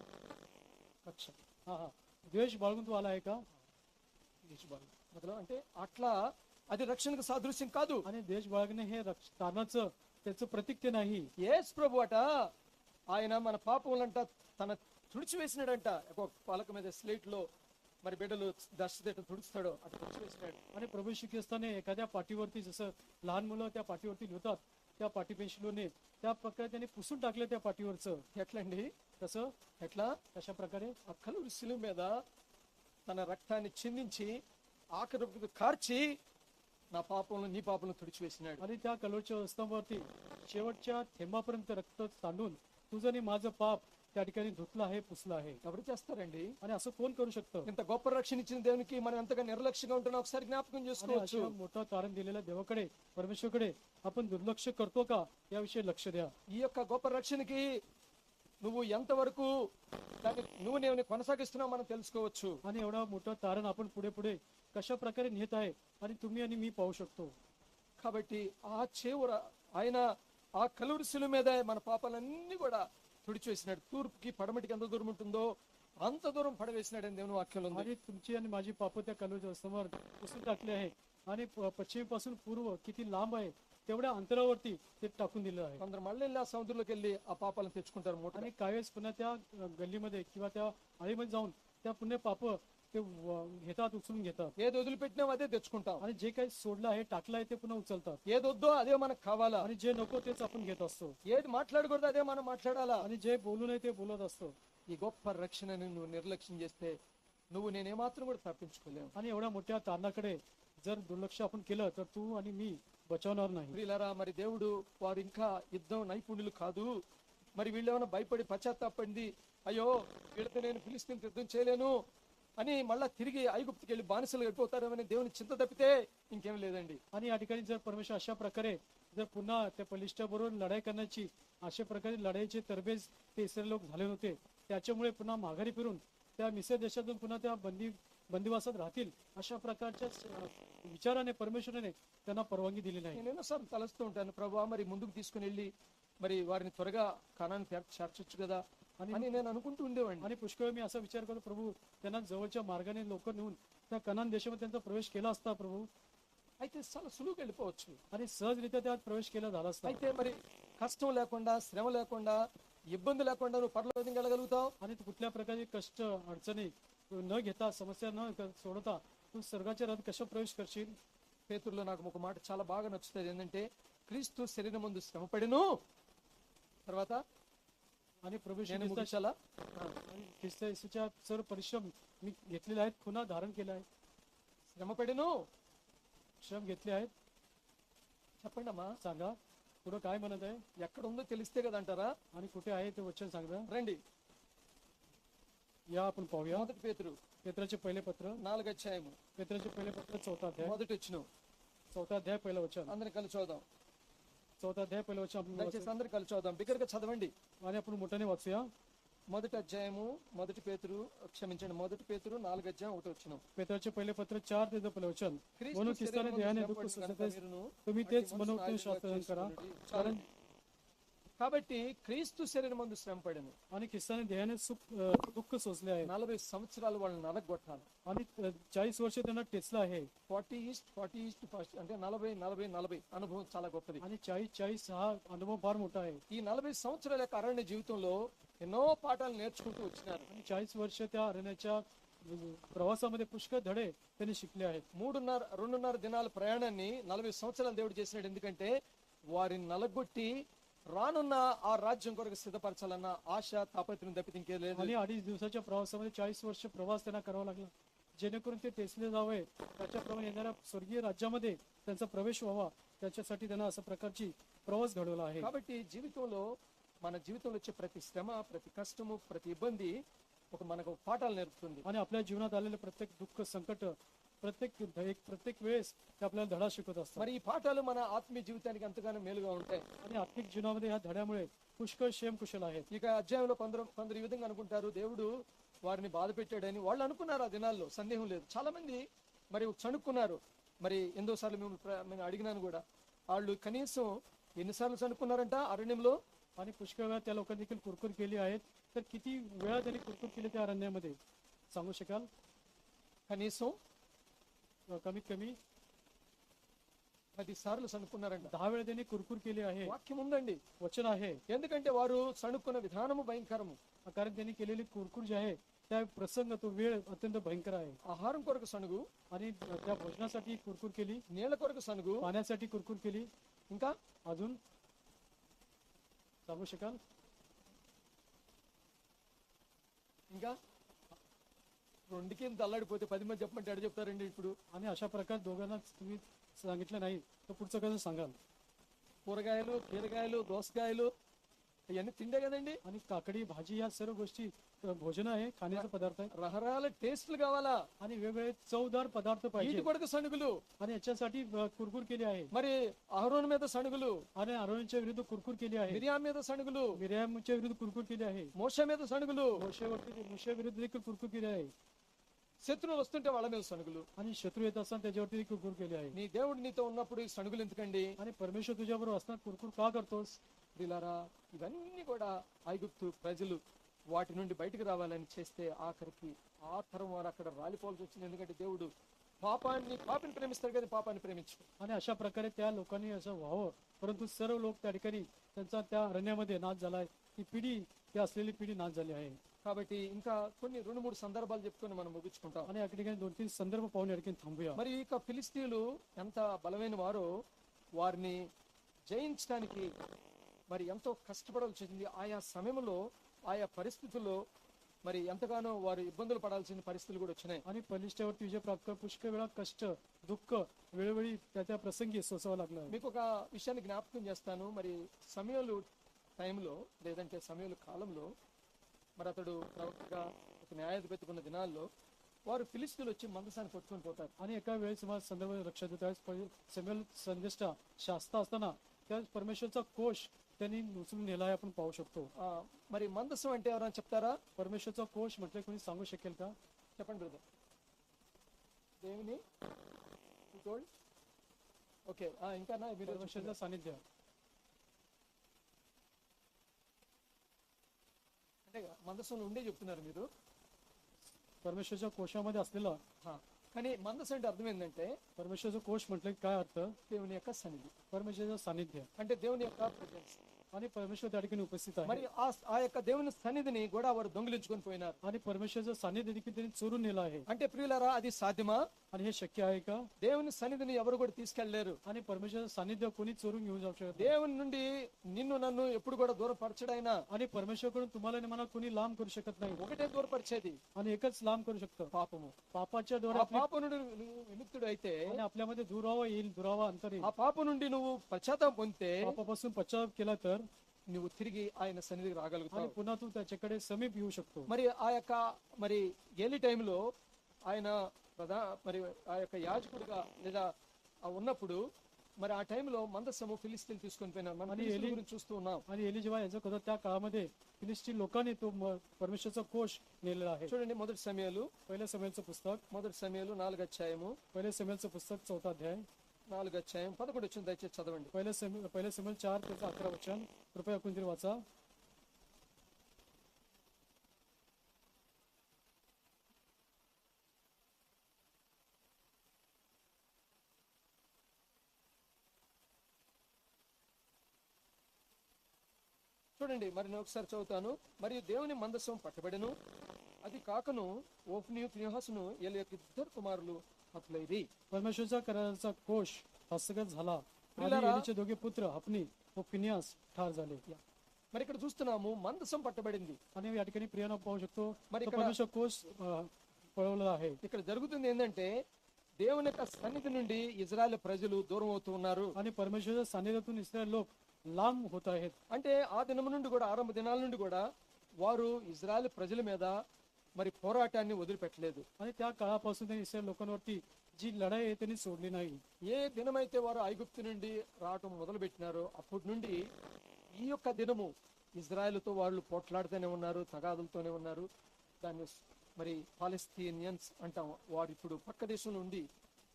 కక్ష हा हा द्वेष बाळगून तू आला आहे का? మొదలు అంటే అట్లా అది రక్షణకు సాదృశ్యం కాదు. आणि देश बाळगणे हे तारणाचं त्याचं प्रतीक ते नाही. యేసు ప్రభు అట ఆయన మన పాపములంట తన తుడిచివేసినాడంట. ఒక పలక మీద స్లేట్ లో మరి బిడ్డలు దర్శత తుడుస్తాడు అట్లా తుడిచివేసినాడు. आणि प्रभू श्री ख्रिस्ताने एखाद्या पाठीवरती जसं लहान मुलं त्या पाठीवरती लिहितात त्या पाठी पेन्सिलोने त्या प्रकारे त्याने पुसून टाकलं त्या पाठीवरचं. ఎట్లండి? कसं ఎట్లా? अशा प्रकारे ఆ కలువరి శిలువ మీద తన రక్తాన్ని చిందించి ఆఖరి కార్చి నా పాపంలో నీ పాపంలో తుడిచివేసినాడు. आणि त्या कलोच्या स्तंभावरती शेवटच्या थेंबापर्यंत रक्त सांडून तुझं आणि माझं पाप त्या ठिकाणी धुतलं आहे, पुसलं आहे. ఎవరు చేస్తారండి? आणि असं कोण करू शकतं? ఇంత గొప్ప రక్షణ ఇచ్చిన దేవునికి మనం ఎంతగా నిర్లక్ష్యంగా ఉంటున్నా ఒకసారి జ్ఞాపకం आणि చేసుకోవచ్చు. अशा मोठं तारण दिलेल्या देवाकडे परमेश्वरकडे आपण दुर्लक्ष करतो का याविषयी लक्ष द्या. ఈ యొక్క గొప్ప రక్షణకి నువ్వు ఎంతవరకు దాన్ని నువ్వు నేను కొనసాగిస్తున్నావు మనం తెలుసుకోవచ్చు. आणि एवढं मोठं तारण आपण पुढे पुढे कशा प्रकारे नेत आहे आणि तुम्ही आणि मी पाहू शकतो. కాబట్టి ఆ చేవుర ఆయన ఆ కలువరి శిలువ మీద మన పాపాలన్నీ కూడా తుడిచివేసినాడు. తూర్పుకి పడమటికి ఎంత దూరం ఉంటుందో అంత దూరం పడవేసినాడు అని దేవుని వాక్యంలో ఉంది. आणि तुमची आणि माझी पाप त्या कलोच्या समोर पुसून टाकले आहे आणि पश्चिमेपासून पूर्व किती लांब आहे तेवढ्या अंतरावरती ते टाकून दिलं आहे. కొందరు మళ్ళీ వెళ్ళి ఆ సముద్రంలోకి వెళ్ళి ఆ పాపాలను తెచ్చుకుంటారు మూట. आणि काही वेळेस पुन्हा त्या गल्लीमध्ये किंवा त्या आळीमध्ये जाऊन त्या पुण्य पाप ते घेतात, उचलून घेतात. ఏది వదిలిపెట్టినామో అదే తెచ్చుకుంటాం. आणि जे काही सोडलं आहे टाकलं आहे ते पुन्हा उचलतात. ఏది వద్దో అదే మనకు కావాలా. आणि जे नको तेच आपण घेत असतो. ఏది మాట్లాడకూడదు అదే మనం మాట్లాడాలా. आणि जे बोलू नये ते बोलत असतो. ఈ గొప్ప రక్షణని నువ్వు నిర్లక్ష్యం చేస్తే నువ్వు నేనేమాత్రం కూడా తప్పించుకోలేవు. आणि एवढ्या मोठ्या तारणाकडे जर दुर्लक्ष आपण केलं तर तू आणि मी बचावणार नाही. ప్రియులారా, మరి దేవుడు వారు ఇంకా యుద్ధం నైపుణ్యులు కాదు, మరి వీళ్ళు ఏమైనా భయపడి పశ్చాత్తాపడింది అయ్యో వీళ్ళతో నేను ఫిలిస్తీన్ యుద్ధం చేయలేను అని మళ్ళా తిరిగి ఐగుప్తుకి వెళ్ళి బానిసలు వెళ్ళిపోతారేమని దేవుని చింత తప్పితే ఇంకేం లేదండి. आणि या ठिकाणी जर परमेश्वर अशा प्रकारे जर पुन्हा त्या बरोबर लढाई करण्याची अशा प्रकारे लढाईचे तरबेज ते इस्रायल लोक झाले होते त्याच्यामुळे पुन्हा माघारी फिरून त्या मिसर देशातून पुन्हा त्या बंदिवासात राहतील अशा प्रकारच्या विचाराने परमेश्वराने त्यांना परवानगी दिली नाही. నేను ఎన్నోసార్లు తలస్తూ ఉంటాను, ప్రభువా మరి ముందుకు తీసుకుని వెళ్ళి మరి వారిని త్వరగా కనాన్ని చేర్చొచ్చు కదా అని నేను అనుకుంటూ ఉండేవాడిని. आणि पुष्कळ मी असा विचार करतो प्रभू त्यांना जवळच्या मार्गाने लोक नेऊन त्या कनान देशामध्ये त्यांचा प्रवेश केला असता प्रभू. అయితే చాలా సులువుగా వెళ్ళిపోవచ్చు. आणि सहजरित्या त्यात प्रवेश केला झाला असता. అయితే మరి కష్టం లేకుండా శ్రమ లేకుండా ఇబ్బంది లేకుండా నువ్వు పరలోకం వెళ్ళగలుగుతావు. आणि तू कुठल्या प्रकारचे कष्ट अडचणी न घेता समस्या न सोडता तू स्वर्गाच्या रथ कशा प्रवेश करशील. పేతురులో నాకు ఒక మాట చాలా బాగా నచ్చుతుంది, ఏంటంటే క్రీస్తు శరీరం ముందు శ్రమపడిను తర్వాత आणि प्रभू నేను ख्रिस्ता ముగించాలా? आणि ख्रिस्त येशूच्या सर्व परिश्रम मी घेतलेले आहेत, पुन्हा धारण केले आहे, శ్రమపడిను श्रम घेतले आहेत. చెప్పండి అమ్మా, सांगा पुढं काय म्हणत आहे ఎక్కడ ఉందో తెలిస్తే కదా అంటారా? आणि कुठे आहे ते वचन सांगा. రండి, या आपण पाहूया మొదటి పేతురు पेत्राचे पहिले पत्र 4వ అధ్యాయము पेत्राचे पहिले पत्र 4था अध्याय మొదటి వచనం 4था अध्याय पहिलं वचन అందరం కలిసి చదువుదాం 4था अध्याय पहिलं वचन आपण దయచేసి అందరూ కలిసి చదువుదాం బిగ్గరగా చదవండి आणि आपण मोठ्याने वाचूया మొదటి అధ్యాయము మొదటి పేతురు క్షమించండి మొదటి పేతురు 4వ అధ్యాయం 1వ వచనం पेत्राचे पहिले पत्र 4 ते 10 पहिलं वचन క్రీస్తు म्हणून ख्रिस्ताने శరీరమందు देहाने శ్రమ दुःख పడిన सोसत కనుక మీరును तुम्ही అట్టి तेच మనసును मनोक्ती ఆయుధంగా शास्त्रण करा చేసుకొనుడి. कारण కాబట్టి క్రీస్తు శరీరం మందు శ్రమ పడను आणि ख्रिस्ताने देहाने दुःख सोसले आहे 40 సంవత్సరాలు వాళ్ళని నలగొట్టాలి आणि 40 वर्ष त्यांना टेचलं आहे 40 ఫస్ట్ అంటే 40 అనుభవం చాలా గొప్పది आणि 40 हा अनुभव फार मोठा आहे ఈ 40 సంవత్సరాల యొక్క అరణ్య జీవితంలో ఎన్నో పాఠాలు నేర్చుకుంటూ వచ్చినారు आणि 40 वर्ष त्या अरण्याच्या प्रवासामध्ये पुष्कळ धडे त्यांनी शिकले आहेत 2.5 దినాల ప్రయాణాన్ని 40 సంవత్సరాలు దేవుడు చేసినాడు ఎందుకంటే వారిని నలగొట్టి రానున్న ఆ రాజ్యం కొరకు సిద్ధపరచాలన్న ఆశ తాపత్రయం తప్పితే ఇంకే లేదు आणि 2.5 दिवसाच्या प्रवासामध्ये 40 वर्ष प्रवास त्यांना करावा लागला जेणेकरून ते टेचले जावे त्याच्याप्रमाणे येणाऱ्या स्वर्गीय राज्यामध्ये त्यांचा प्रवेश व्हावा त्याच्यासाठी त्यांना अशा प्रकारची प्रवास घडवला आहे కాబట్టి జీవితంలో మన జీవితంలో వచ్చే ప్రతి శ్రమ ప్రతి కష్టము ప్రతి ఇబ్బంది మనకు పాఠాలు నేర్పుతుంది आणि आपल्या जीवनात आलेले प्रत्येक दुःख संकट प्रत्येक वेळेस ते आपल्याला धडा शिकवत असतात మరి ఈ పాఠాలు మన ఆత్మీయ జీవితానికి ఎంతగానో మేలుగా ఉంటాయి आणि आत्मिक जीवनामध्ये ह्या धड्यामुळे पुष्कळ क्षेम कुशल आहेत ఇక అధ్యాయంలో కొందరు ఈ విధంగా అనుకుంటారు దేవుడు వారిని బాధ పెట్టాడని వాళ్ళు అనుకున్నారు ఆ దినాల్లో సందేహం లేదు చాలా మంది మరి చనుక్కున్నారు మరి ఎన్నోసార్లు మేము అడిగినాను కూడా వాళ్ళు కనీసం ఎన్నిసార్లు చనుక్కున్నారంట అరణ్యంలో आणि पुष्कळ वेळा त्या लोकांनी देखील कुरकुर केली आहेत तर किती वेळा त्यांनी कुरकुर केली त्या अरण्यामध्ये सांगू शकाल కనీసం कमीत कमी 10 సార్లు చనుక్కున్నారంట 10 वेळा त्यांनी कुरकुर केली आहे వాక్యం ఉందండి वचन आहे ఎందుకంటే వారు చనుక్కున్న విధానము భయంకరము कारण त्यांनी केलेली कुरकुर जे आहे त्या प्रसंग तो वेळ अत्यंत भयंकर आहे ఆహారం కొరకు సనుగు आणि त्या भोजनासाठी कुरकुर केली నీళ్ల కొరకు సనుగు पाण्यासाठी कुरकुर केली ఇంకా अजून सांगू शकाल ఇంకా రెండుకి తల్లాడిపోతే 10 మంది చెప్పమంటే ఎడ చెప్తారండి ఇప్పుడు आणि अशा प्रकारे दोघांना तुम्ही सांगितलं नाही तर पुढचं कसं सांगाल కూరగాయలు కీరగాయలు దోసకాయలు ఇవన్నీ తిండే కదండి आणि काकडी भाजी या सर्व गोष्टी भोजन आहे खाण्याचा पदार्थ आहे రకరకాల టేస్ట్లు కావాలా आणि वेगवेगळे चवदार पदार्थ వీటి पाहिजे కొరకు సణుగులు आणि याच्यासाठी कुरकुर केली आहे మరి అహరోను మీద సణుగులు आणि आरोनच्या विरुद्ध कुरकुर केली आहे మిరియాం మీద సణుగులు मिर्यामच्या विरुद्ध कुरकुर केली आहे మోషే మీద సణుగులు मोशे विरुद्ध देखील कुरकुर केली आहे శత్రువులు వస్తుంటే వాళ్ళ మీద సణుగులు आणि शत्रू येत असताना त्याच्यावरती देखील कुरकुर केली आहे నీ దేవుడు నీతో ఉన్నప్పుడు ఈ సణుగులు ఎందుకండి आणि परमेश्वर तुझ्याबरोबर असताना कुरकुर का करतोस ప్రియులారా ఇవన్నీ కూడా ఐగుప్తు ప్రజలు వాటి నుండి బయటకు రావాలని చేస్తే ఆఖరికి ఆ తరం వారు అక్కడ రాలిపోవాల్సి వచ్చింది ఎందుకంటే దేవుడు పాపిని ప్రేమిస్తాడు కానీ పాపాన్ని ప్రేమించు आणि अशा प्रकारे त्या लोकांनी असं व्हावं परंतु सर्व लोक त्या ठिकाणी त्यांचा त्या अरण्यामध्ये नाश झालाय ती पिढी ती असलेली पिढी नाश झाली आहे కాబట్టి ఇంకా కొన్ని 2-3 సందర్భాలు చెప్పుకొని మనం ముగించుకుంటాం आणि या ठिकाणी 2-3 संदर्भ पाहून या ठिकाणी थांबूया మరి ఇక ఫిలిస్తీన్లు ఎంత బలమైన వారో వారిని జయించడానికి మరి ఎంతో కష్టపడాల్సి వచ్చింది ఆయా సమయంలో ఆయా పరిస్థితుల్లో మరి ఎంతగానో వారు ఇబ్బందులు పడాల్సిన పరిస్థితులు కూడా వచ్చినాయి आणि बलिष्ठावरती विजय प्राप्त कर पुष्कळ वेळा कष्ट दुःख वेळोवेळी त्या त्या प्रसंगी सोसावं लागलं మీకు ఒక విషయాన్ని జ్ఞాపకం చేస్తాను మరి సమయంలో టైంలో లేదంటే సమయంలో కాలంలో మరి అతడు ప్రవక్తగా ఒక న్యాయాధిపతి ఉన్న దినాల్లో వారు ఫిలిస్తీన్లు వచ్చి మందసాన్ని కొట్టుకొని పోతారు आणि एका वेळेस मला संदर्भ लक्षात येतो समेल संदेष्टा शास्ता असताना त्या परमेश्वरचा कोश त्यांनी उचलून नेला आहे आपण पाहू शकतो మరి మందసం అంటే ఎవరైనా చెప్తారా परमेश्वरचा कोश म्हटलं कोणी सांगू शकेल का చెప్పండి బ్రదర్ దేవుని ఓకే ఇంకా నా మీరు परमेश्वरचं सानिध्य అంటే మందసంలో ఉండే చెప్తున్నారు మీరు परमेश्वरच्या कोशामध्ये असलेलं కానీ మందసం అంటే అర్థం ఏంటంటే परमेश्वरचं कोश म्हटलं की काय अर्थ దేవుని యొక్క సన్నిధి परमेश्वरचं सानिध्य అంటే దేవుని యొక్క presence. आणि परमेश्वर त्या ठिकाणी उपस्थित आहे మరి ఆ యొక్క దేవుని సన్నిధిని కూడా వారు దొంగిలించుకొని పోయినారు आणि परमेश्वरचं सानिध्य देखील त्यांनी चोरून नेलं आहे అంటే ప్రియులారా అది సాధ్యమా आणि हे शक्य आहे का దేవుని సన్నిధిని ఎవరు కూడా తీసుకెళ్లేరు आणि परमेश्वरचं सानिध्य कोणी चोरून घेऊन जाऊ शकत नाही. దేవుని నుండి నిన్ను నన్ను ఎప్పుడు కూడా దూరపరచడైనా आणि परमेश्वरकडून तुम्हाला आणि मला कोणी लांब करू शकत नाही ఒకటే దూరపరిచేది आणि एकच लांब करू शकतं పాపము पापाच्या ఆ द्वारे పాప నుండి నువ్వు విముక్తుడు అయితే आणि आपल्यामध्ये दुरावा येईल दुरावा अंतर येईल ఆ పాప నుండి నువ్వు పశ్చాత్తాపం పొందితే पापापासून पश्चाताप केला तर నువ్వు తిరిగి ఆయన సన్నిధికి आणि రాగలుగుతావు. पुन्हा तू त्याच्याकडे समीप येऊ शकतो. మరి ఆ యొక్క మరి ఏలి టైంలో ఆయన మరి ఆ యొక్క యాజకుడిగా లేదా ఉన్నప్పుడు మరి ఆ టైంలో మందసము ఫిలిస్తీన్లు తీసుకొని పోయినారు. మనం आणि ఫిలిస్తీన్ల एली- గురించి చూస్తూ ఉన్నాం. आणि एली जेव्हा याचं होतं त्या काळामध्ये फिलिस्तीन लोकांनी तो परमेश्वरचा कोश नेलेला आहे. చూడండి మొదటి సమయాలు पहिल्या समेलचं पुस्तक 4 అధ్యాయము पहिल्या समेलचं पुस्तक 4 अध्याय 4 अध्याయం 11 వచ్చిన దయచేసి చదవండి. पहिल्या समेल 4 त्याचं 11 वचन कृपया ऐकून तरी वाचा. చూడండి మరి నేను ఒకసారి చదువుతాను. మరియు దేవుని మందసం పట్టబడెను, అది కాకను ఓఫ్నియు ఫినెహాసును ఏలి యొక్క ఇద్దరు కుమారులు హతులైరి. परमेश्वरच्या कराराचा कोश हस्तगत झाला आणि प्रियुलारा, एलीचे दोघे पुत्र हपनी व फिनियास ठार झाले. మరి ఇక్కడ చూస్తున్నాము మందసం పట్టబడింది. आणि या ठिकाणी प्रियानं पाहू शकतो మరి तो ఇక్కడ- परमेश्वर कोश पळवलेला आहे. ఇక్కడ జరుగుతుంది ఏంటంటే దేవుని యొక్క సన్నిధి నుండి ఇజ్రాయెల్ ప్రజలు దూరం అవుతూ ఉన్నారు. आणि परमेश्वरच्या सानिध्यातून इस्रायल लोक लांब होत आहेत. అంటే ఆ దినము నుండి కూడా ఆరంభ దినాల నుండి కూడా వారు ఇజ్రాయెల్ ప్రజల మీద మరి పోరాటాన్ని వదిలిపెట్టలేదు. आणि त्या काळापासून त्यांनी इस्रायल लोकांवरती जी लढाई आहे त्यांनी सोडली नाही. ఏ దినమైతే వారు ఐగుప్తు నుండి రావటం మొదలు పెట్టినారో అప్పటి నుండి ఈ యొక్క దినము ఇజ్రాయెల్తో వాళ్ళు పోట్లాడుతూనే ఉన్నారు, తగాదులతోనే ఉన్నారు. దాన్ని మరి పాలస్తీనియన్స్ అంటాం. వారు ఇప్పుడు పక్క దేశంలో ఉండి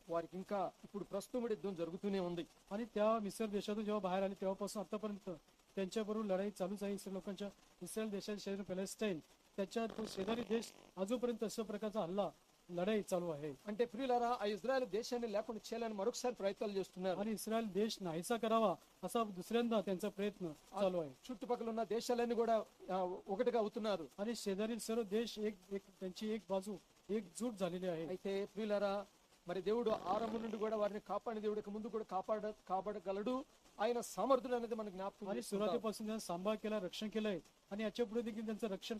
వారికి ఇంకా ఇప్పుడు ప్రస్తుతం కూడా యుద్ధం జరుగుతూనే ఉంది. आणि त्या मिस्र देशातून जेव्हा बाहेर आले तेव्हापासून आतापर्यंत त्यांच्याबरोबर लढाई चालूच आहे. इस्रायल लोकांच्या इस्रायल देशाच्या शेजारी पॅलेस्टाईन त्याच्या तो शेजारी देश अजूनपर्यंत अशा प्रकारचा हल्ला लढाई चालू आहे. అంటే ప్రియులారా ఆ ఇజ్రాయెల్ దేశాన్ని లేకుండా చేయాలని మరొకసారి ప్రయత్నాలు చేస్తున్నారు. आणि इस्रायल देश नाहीसा करावा असा दुसऱ्यांदा त्यांचा प्रयत्न चालू आहे. చుట్టుపక్కల ఉన్న దేశాలన్నీ కూడా ఒకటిగా అవుతున్నారు. आणि शेजारील सर्व देश एक एक त्यांची एक बाजू एकजूट झालेली आहे. అయితే ప్రియులారా మరి దేవుడు ఆరంభం నుండి కూడా వారిని కాపాడిన దేవుడికి ముందు కూడా కాపాడగలడు. ఆయన సమర్థుడు అనేది మనకు జ్ఞాపకం आणि చేసుకుంటాం. सुरुवातीपासून त्यांना सांभाळ केला, रक्षण केलंय आणि याच्या पुढे देखील त्यांचं रक्षण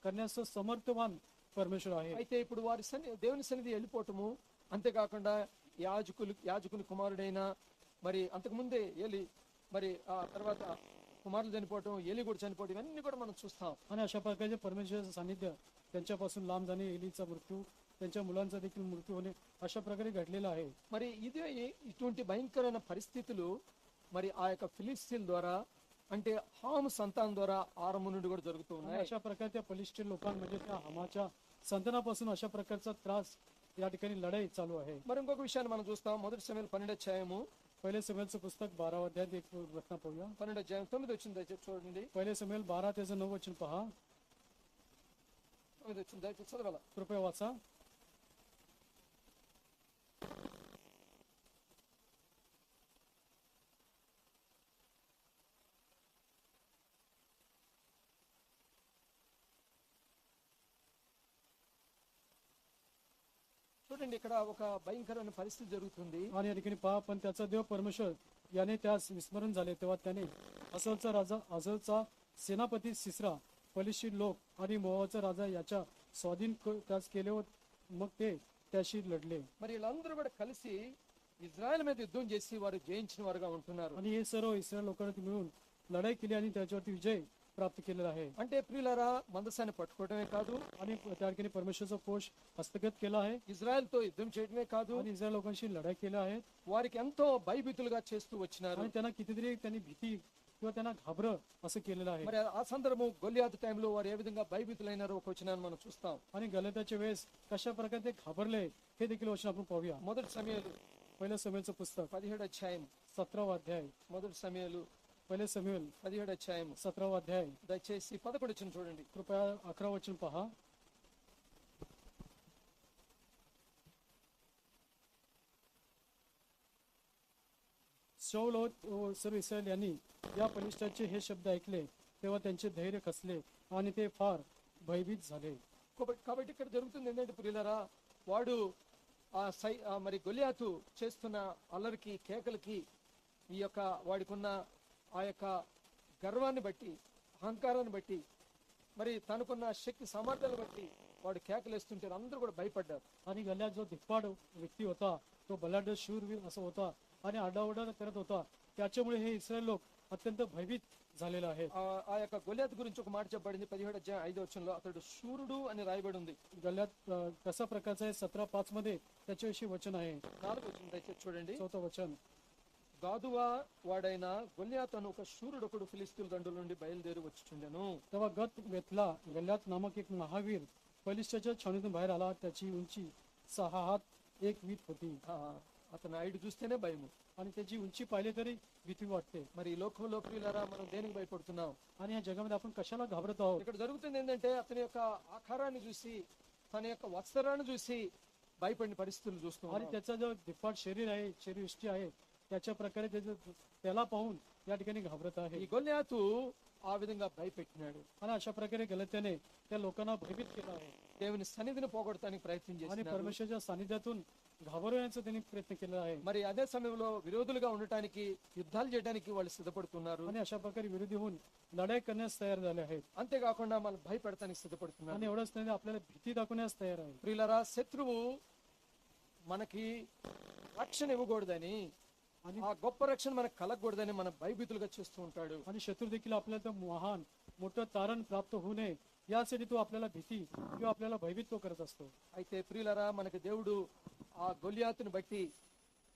करण्याचं समर्थवान परमेश्वर आहे. అయితే ఇప్పుడు వారి దేవుని సన్నిధి వెళ్ళిపోవటము, అంతేకాకుండా యాజకుని కుమారుడైన మరి అంతకుముందే ఏలి మరి ఆ తర్వాత కుమారులు చనిపోవటం, ఏలి కూడా చనిపోవటం, ఇవన్నీ కూడా మనం చూస్తాం. आणि अशा प्रकारचे परमेश्वराचं सानिध्य त्यांच्यापासून लांब जाणे, एलीचा मृत्यू, त्यांच्या मुलांचा देखील मृत्यू होणे अशा प्रकारे घडलेला आहे. మరి ఇదే ఇటువంటి భయంకరమైన పరిస్థితులు మరి ఆ యొక్క ఫిలిస్తీన్ ద్వారా అంటే హాము సంతానం ద్వారా ఆరంభం నుండి కూడా జరుగుతూ आणि ఉన్నాయి. अशा प्रकारे त्या बलिष्ठ लोकांमध्ये त्या हमाच्या संतानापासून अशा प्रकारचा त्रास या ठिकाणी लढाई चालू आहे. మరి ఇంకొక విషయాన్ని మనం చూస్తాం. మొదటి సమయాలు 12 అధ్యాయము पहिले समेलचं पुस्तक 12 अध्यायात एक घटना पाहूया. 12 అధ్యాయం 9 వచ్చింది దయచేసి చూడండి. पहिले समेल 12 त्याचं 9 वचन पहा. 9 వచ్చింది దయచేసి చదవాల. कृपया वाचा. చూడండి ఇక్కడ ఒక భయంకరమైన పరిస్థితి జరుగుతుంది. आणि या ठिकाणी पहा, पण त्याचा देव परमेश्वर याने त्यास विस्मरण झाले तेव्हा त्याने असलचा राजा अझलचा सेनापती सिसरा, फलिस्तीन लोक आणि मोवाचा राजा याच्या स्वाधीन त्यास केले व मग ते त्याशी लढले. మరి వీళ్ళందరూ కూడా కలిసి ఇజ్రాయెల్ మీద యుద్ధం చేసి వారు జయించిన వారుగా ఉంటున్నారు. आणि हे सर्व इस्रायल लोकांनी मिळून लढाई केली आणि त्याच्यावरती विजय प्राप्त केलेला आहे. అంటే ప్రియులారా మందసాన్ని పట్టుకోవడమే కాదు, आणि त्या ठिकाणी परमेश्वरचा कोश हस्तगत केला आहे ఇజ్రాయెల్తో యుద్ధం చేయడమే కాదు, आणि इस्रायल लोकांशी लढाई केल्या आहेत. వారికి ఎంతో భయభీతులుగా చేస్తూ వచ్చినారు. आणि त्यांना कितीतरी त्यांनी भीती किंवा त्यांना घाबर असं केलेलं आहे. మరి ఆ సందర్భం గొలియాతు టైంలో వారు ఏ విధంగా భయభీతులైనారో ఒక వచనాన్ని మనం చూస్తాం. आणि गलिताच्या वेळेस कशा प्रकारे ते घाबरले हे देखील वचन आपण पाहूया. మొదటి సమయాలు पहिलं समेलचं पुस्तक 17 అధ్యాయం 17वा अध्याय. మొదటి సమయాలు पहिले समेल 17 అధ్యాయం 17वा अध्याय. దయచేసి 11 వచ్చిన చూడండి. कृपया 11 वचन पहा. शौल व सर्व इस्रायल यांनी या बलिष्ठाचे हे शब्द ऐकले तेव्हा त्यांचे धैर्य खचले आणि ते फार भयभीत झाले. కాబట్టి ఇక్కడ జరుగుతుంది ఏంటంటే ప్రియులారా, వాడు మరి గొలియాతు చేస్తున్న అల్లరికి కేకలకి ఈ యొక్క వాడికున్న ఆ యొక్క గర్వాన్ని బట్టి, అహంకారాన్ని బట్టి, మరి తనకున్న శక్తి సామర్థ్యాలను బట్టి వాడు కేకలేస్తుంటే అందరూ కూడా భయపడ్డారు. आणि गल्ल्यात जो धिप्पाड व्यक्ती होता तो बलाढ्य शूरवीर असा होता आणि आरडाओरडा करत होता. त्याच्यामुळे हे इस्रायल लोक अत्यंत भयभीत झालेला आहे. ఆ యొక్క గొలియాతు గురించి ఒక మాట చెప్పబడింది 17:5 అతడు శూరుడు అని రాయబడి ఉంది. गल्यात कसा प्रकारचा आहे 17:5 मध्ये त्याच्याविषयी वचन आहे. 4వ వచనం దయచేసి చూడండి. 4th वचन. గాదువా వాడైన గొలియాతు అను ఒక శూరుడొకడు ఫిలిస్తీన్ల దండుల నుండి బయలుదేరి వచ్చుచుండెను. तेव्हा गत वेतला गल्यात नामक एक महावीर फलिस्त्याच्या छावणीतून बाहेर आला. त्याची उंची 6 हात 1 वीट होती. ఆ, అతని హైట్ చూస్తేనే భయము. आणि त्याची उंची पाहिली तरी भीती वाटते. మరి ఈ లోకంలో ప్రియులారా మనం దేనికి భయపడుతున్నాం? आणि या जगामध्ये आपण कशाला घाबरत आहोत? ఇక్కడ జరుగుతుంది ఏంటంటే అతని యొక్క ఆకారాన్ని చూసి తన యొక్క వస్త్రాన్ని చూసి భయపడిన పరిస్థితులు చూస్తున్నాం. आणि त्याचा जो दिफाट शरीर आहे शरीरयष्टी आहे त्याच्या प्रकारे त्याला पाहून या ठिकाणी घाबरत आहे. ఈ గొలియాతు ఆ విధంగా భయపెట్టినాడు. आणि अशा प्रकारे गलत्याने त्या लोकांना भयभीत केलं आहे. దేవుని సన్నిధిని పోగొడటానికి ప్రయత్నం आणि చేస్తున్నాడు. परमेश्वराच्या सानिध्यातून घाबरवण्याचा त्यांनी प्रयत्न केला आहे. మరి అదే సమయంలో విరోధులుగా ఉండటానికి యుద్ధాలు చేయడానికి వాళ్ళు సిద్ధపడుతున్నారు. आणि अशा प्रकारे विरोधी होऊन लढाई करण्यास तयार झाले आहेत. అంతేకాకుండా మనం భయపెడటానికి సిద్ధపడుతున్నారు. आणि एवढंच नाही आपल्याला भीती दाखवण्यास तयार आहे. ప్రియులారా శత్రువు మనకి రక్షణ ఇవ్వకూడదని आणि ఆ గొప్ప రక్షణ మనకు కలగకూడదని మన భయభీతులుగా చేస్తూ ఉంటాడు. आणि शत्रू देखील आपल्याला तर महान मोठं तारण प्राप्त होऊ नये यासाठी तो आपल्याला भीती किंवा आपल्याला भयभीत तो करत असतो. అయితే ప్రియులారా మనకి దేవుడు ఆ గొలియాతుని బట్టి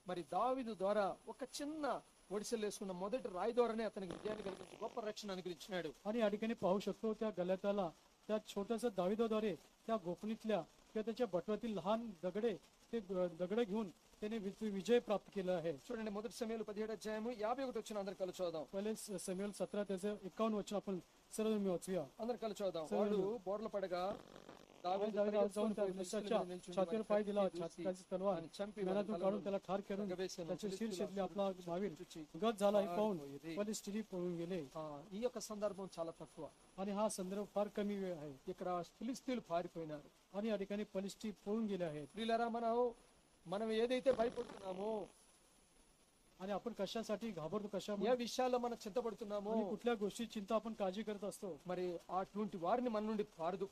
మరి దావీదు ద్వారా ఒక చిన్న ఒడిసెలు వేసుకున్న మొదటి రాయి ద్వారానే అతనికి విజయాన్ని కలిగించి గొప్ప రక్షణ అనుగ్రహించినాడు. आणि या ठिकाणी पाहू शकतो त्या गल्याताला त्या छोट्याशा दाविदाद्वारे त्या गोपनीतल्या किंवा त्याच्या बटवातील लहान दगडे ते दगड घेऊन त्याने विजय प्राप्त केला आहे. చూడండి మొదటి సమయంలో 17:51 వచ్చిన అందరు కలిసి చూద్దాం. पहिले समेल 17 त्याचं 51 वचन आपण सर्व मी वाचूया. అందరు కలిసి చూద్దాం. వాడు బోర్ల పడగా దావీదు दाविदाला जाऊन त्या పరిగెత్తుకొని फलिस्त्याच्या ఫిలిష్తీయుల నిల్చుండి छातीवर వారి पाय दिला. కత్తి దూసి छातीची तलवार వారిని చంపి मनातून వారి काढून తలలో त्याला ठार करून रगवेశాను. त्याचे शिर ఫిలిష్తీయుల छेदले. आपला महावीर చూచి गत झाला हे पाहून పారిపోయేది. फलिस्तीनी पळून गेले. ఈ యొక్క సందర్భం చాలా తక్కువ. आणि हा संदर्भ फार कमी वेळ आहे. ఇక్కడ ఫిలిస్తీయులు పారిపోయినారు. आणि या ठिकाणी फलिस्ती पळून गेले आहेत. ప్రియులారా మనం ఏదైతే భయపడుతున్నామో आणि आपण कशासाठी घाबरतो कशामुळे ఏ విషయాల్లో మనం చింతపడుతున్నామో आणि कुठल्या गोष्टी चिंता आपण काळजी करत असतो. మరి అటువంటి వారిని మన నుండి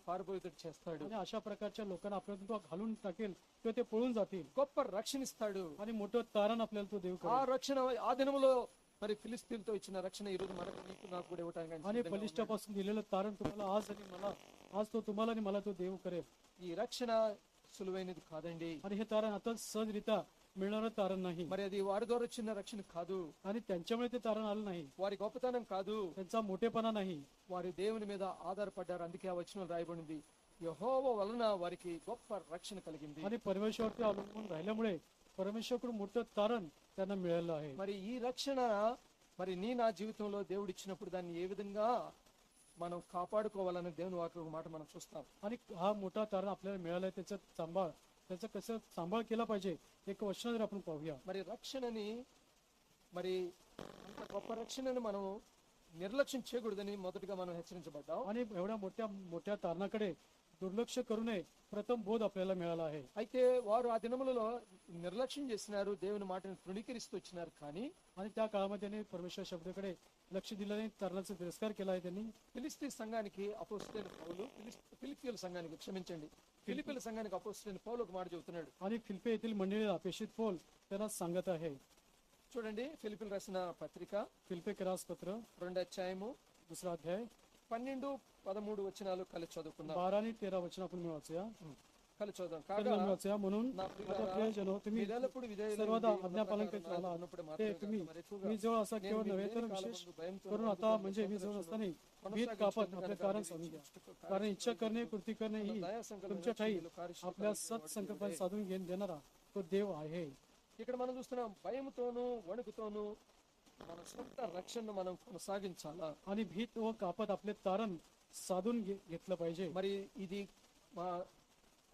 పారిపోయేటట్టు చేస్తాడు. आणि अशा प्रकारच्या लोकांना आपल्याला तो घालून टाकेल किंवा ते पळून जातील. గొప్ప రక్షణ ఇస్తాడు. आणि मोठं तारण आपल्याला तो देव ఆ करेल. రక్షణ ఆ దినములో మరి ఫిలిస్తీన్తో ఇచ్చిన రక్షణ ఈ రోజు మనకు నీకు నాకు కూడా ఇవ్వటానికి ఆయన आणि సిద్ధంగా ఉన్నాడు. बलिष्ठापासून दिलेलं तारण तुम्हाला आज आणि मला आज तो तुम्हाला आणि मला तो देव करेल. ఈ రక్షణ సులువైనది కాదండి. आणि हे तारण आता सहजरित्या मिळणारं तारण नाही. మరి అది వారి ద్వారా వచ్చిన రక్షణ కాదు. आणि त्यांच्यामुळे ते तारण आलं नाही. వారి గొప్పతనం కాదు. त्यांचा मोठेपणा नाही. వారి దేవుని మీద ఆధారపడ్డారు. అందుకే ఆ వచనం రాయబడింది యెహోవా వలన వారికి గొప్ప రక్షణ కలిగింది. आणि परमेश्वरवरती अवलंबून राहिल्यामुळे परमेश्वरकडून मोठं तारण त्यांना मिळालं आहे. మరి ఈ రక్షణ మరి నీ నా జీవితంలో దేవుడు ఇచ్చినప్పుడు దాన్ని ఏ విధంగా మనం కాపాడుకోవాలని దేవుని వాక్య మాట మనం చూస్తాం. आणि हा मोठा तारण आपल्याला मिळालाय त्याचं कसं सांभाळ केला पाहिजे एक वचन जर आपण पाहूया. మరి రక్షణని మరి అంత గొప్ప రక్షణని మనం నిర్లక్ష్యం చేయకూడదని మొదటగా మనం హెచ్చరించబడ్డాం. आणि एवढ्या मोठ्या तारणाकडे दुर्लक्ष करू नये प्रथम बोध आपल्याला मिळाला आहे. అయితే వారు ఆ దినములలో నిర్లక్ష్యం చేసినారు. దేవుని మాటను తృణీకరిస్తూ వచ్చినారు. కానీ आणि त्या काळामध्ये त्यांनी परमेश्वर शब्दाकडे लक्ष दिलं नाही. तारणाचा तिरस्कार केला आहे त्यांनी. ఫిలిస్తీ సంఘానికి అపోస్తలుడైన పౌలు ఫిలిప్పీయుల సంఘానికి క్షమించండి ఫిలిప్పీయుల సంఘానికి అపోస్తలుడైన పౌలు ఒక మాట చెబుతున్నాడు. आणि फिलिपे येथील मंडळीला अपेक्षित पोल त्यांना सांगत आहे. చూడండి ఫిలిప్పీయులు రాసిన పత్రిక फिलिपे केरास पत्र 2వ అధ్యాయము 2 अध्याय 12-13 వచనాలు కలిసి చదువుకుందాం. 12 आणि 13 वचन आपण वाचूया. కలిసి చదువుదాం. तर కాగా मी वाचूया. म्हणून నా आता ప్రియులారా, प्रियजनो तुम्ही మీరెల్లప్పుడూ విధేయులై सर्वदा ఉండి, आज्ञापालन ప్రకారం करीत राहिला. ఉన్నప్పుడు ते మాత్రమే तुम्ही కాక మరి ఎక్కువగా मी जवळ असा నేను केवळ మీ नव्हे तर లేని विशेष కాలమందు भయంతో करून आता म्हणजे मी जवळ असताना भीत कापत आपले कारण समजून घ्या. कारण इच्छा करणे कृती करणे ही तुमच्या ठाई आपल्या सत्संकल्पाने साधून घेऊन देणारा तो देव आहे. ఇక్కడ మనం చూస్తున్నాం భయముతోనూ వణుకుతోనూ మన సొంత రక్షణను మనం కొనసాగించాలా. आणि भीत व कापत आपले तारण साधून घेतलं पाहिजे. మరి ఇది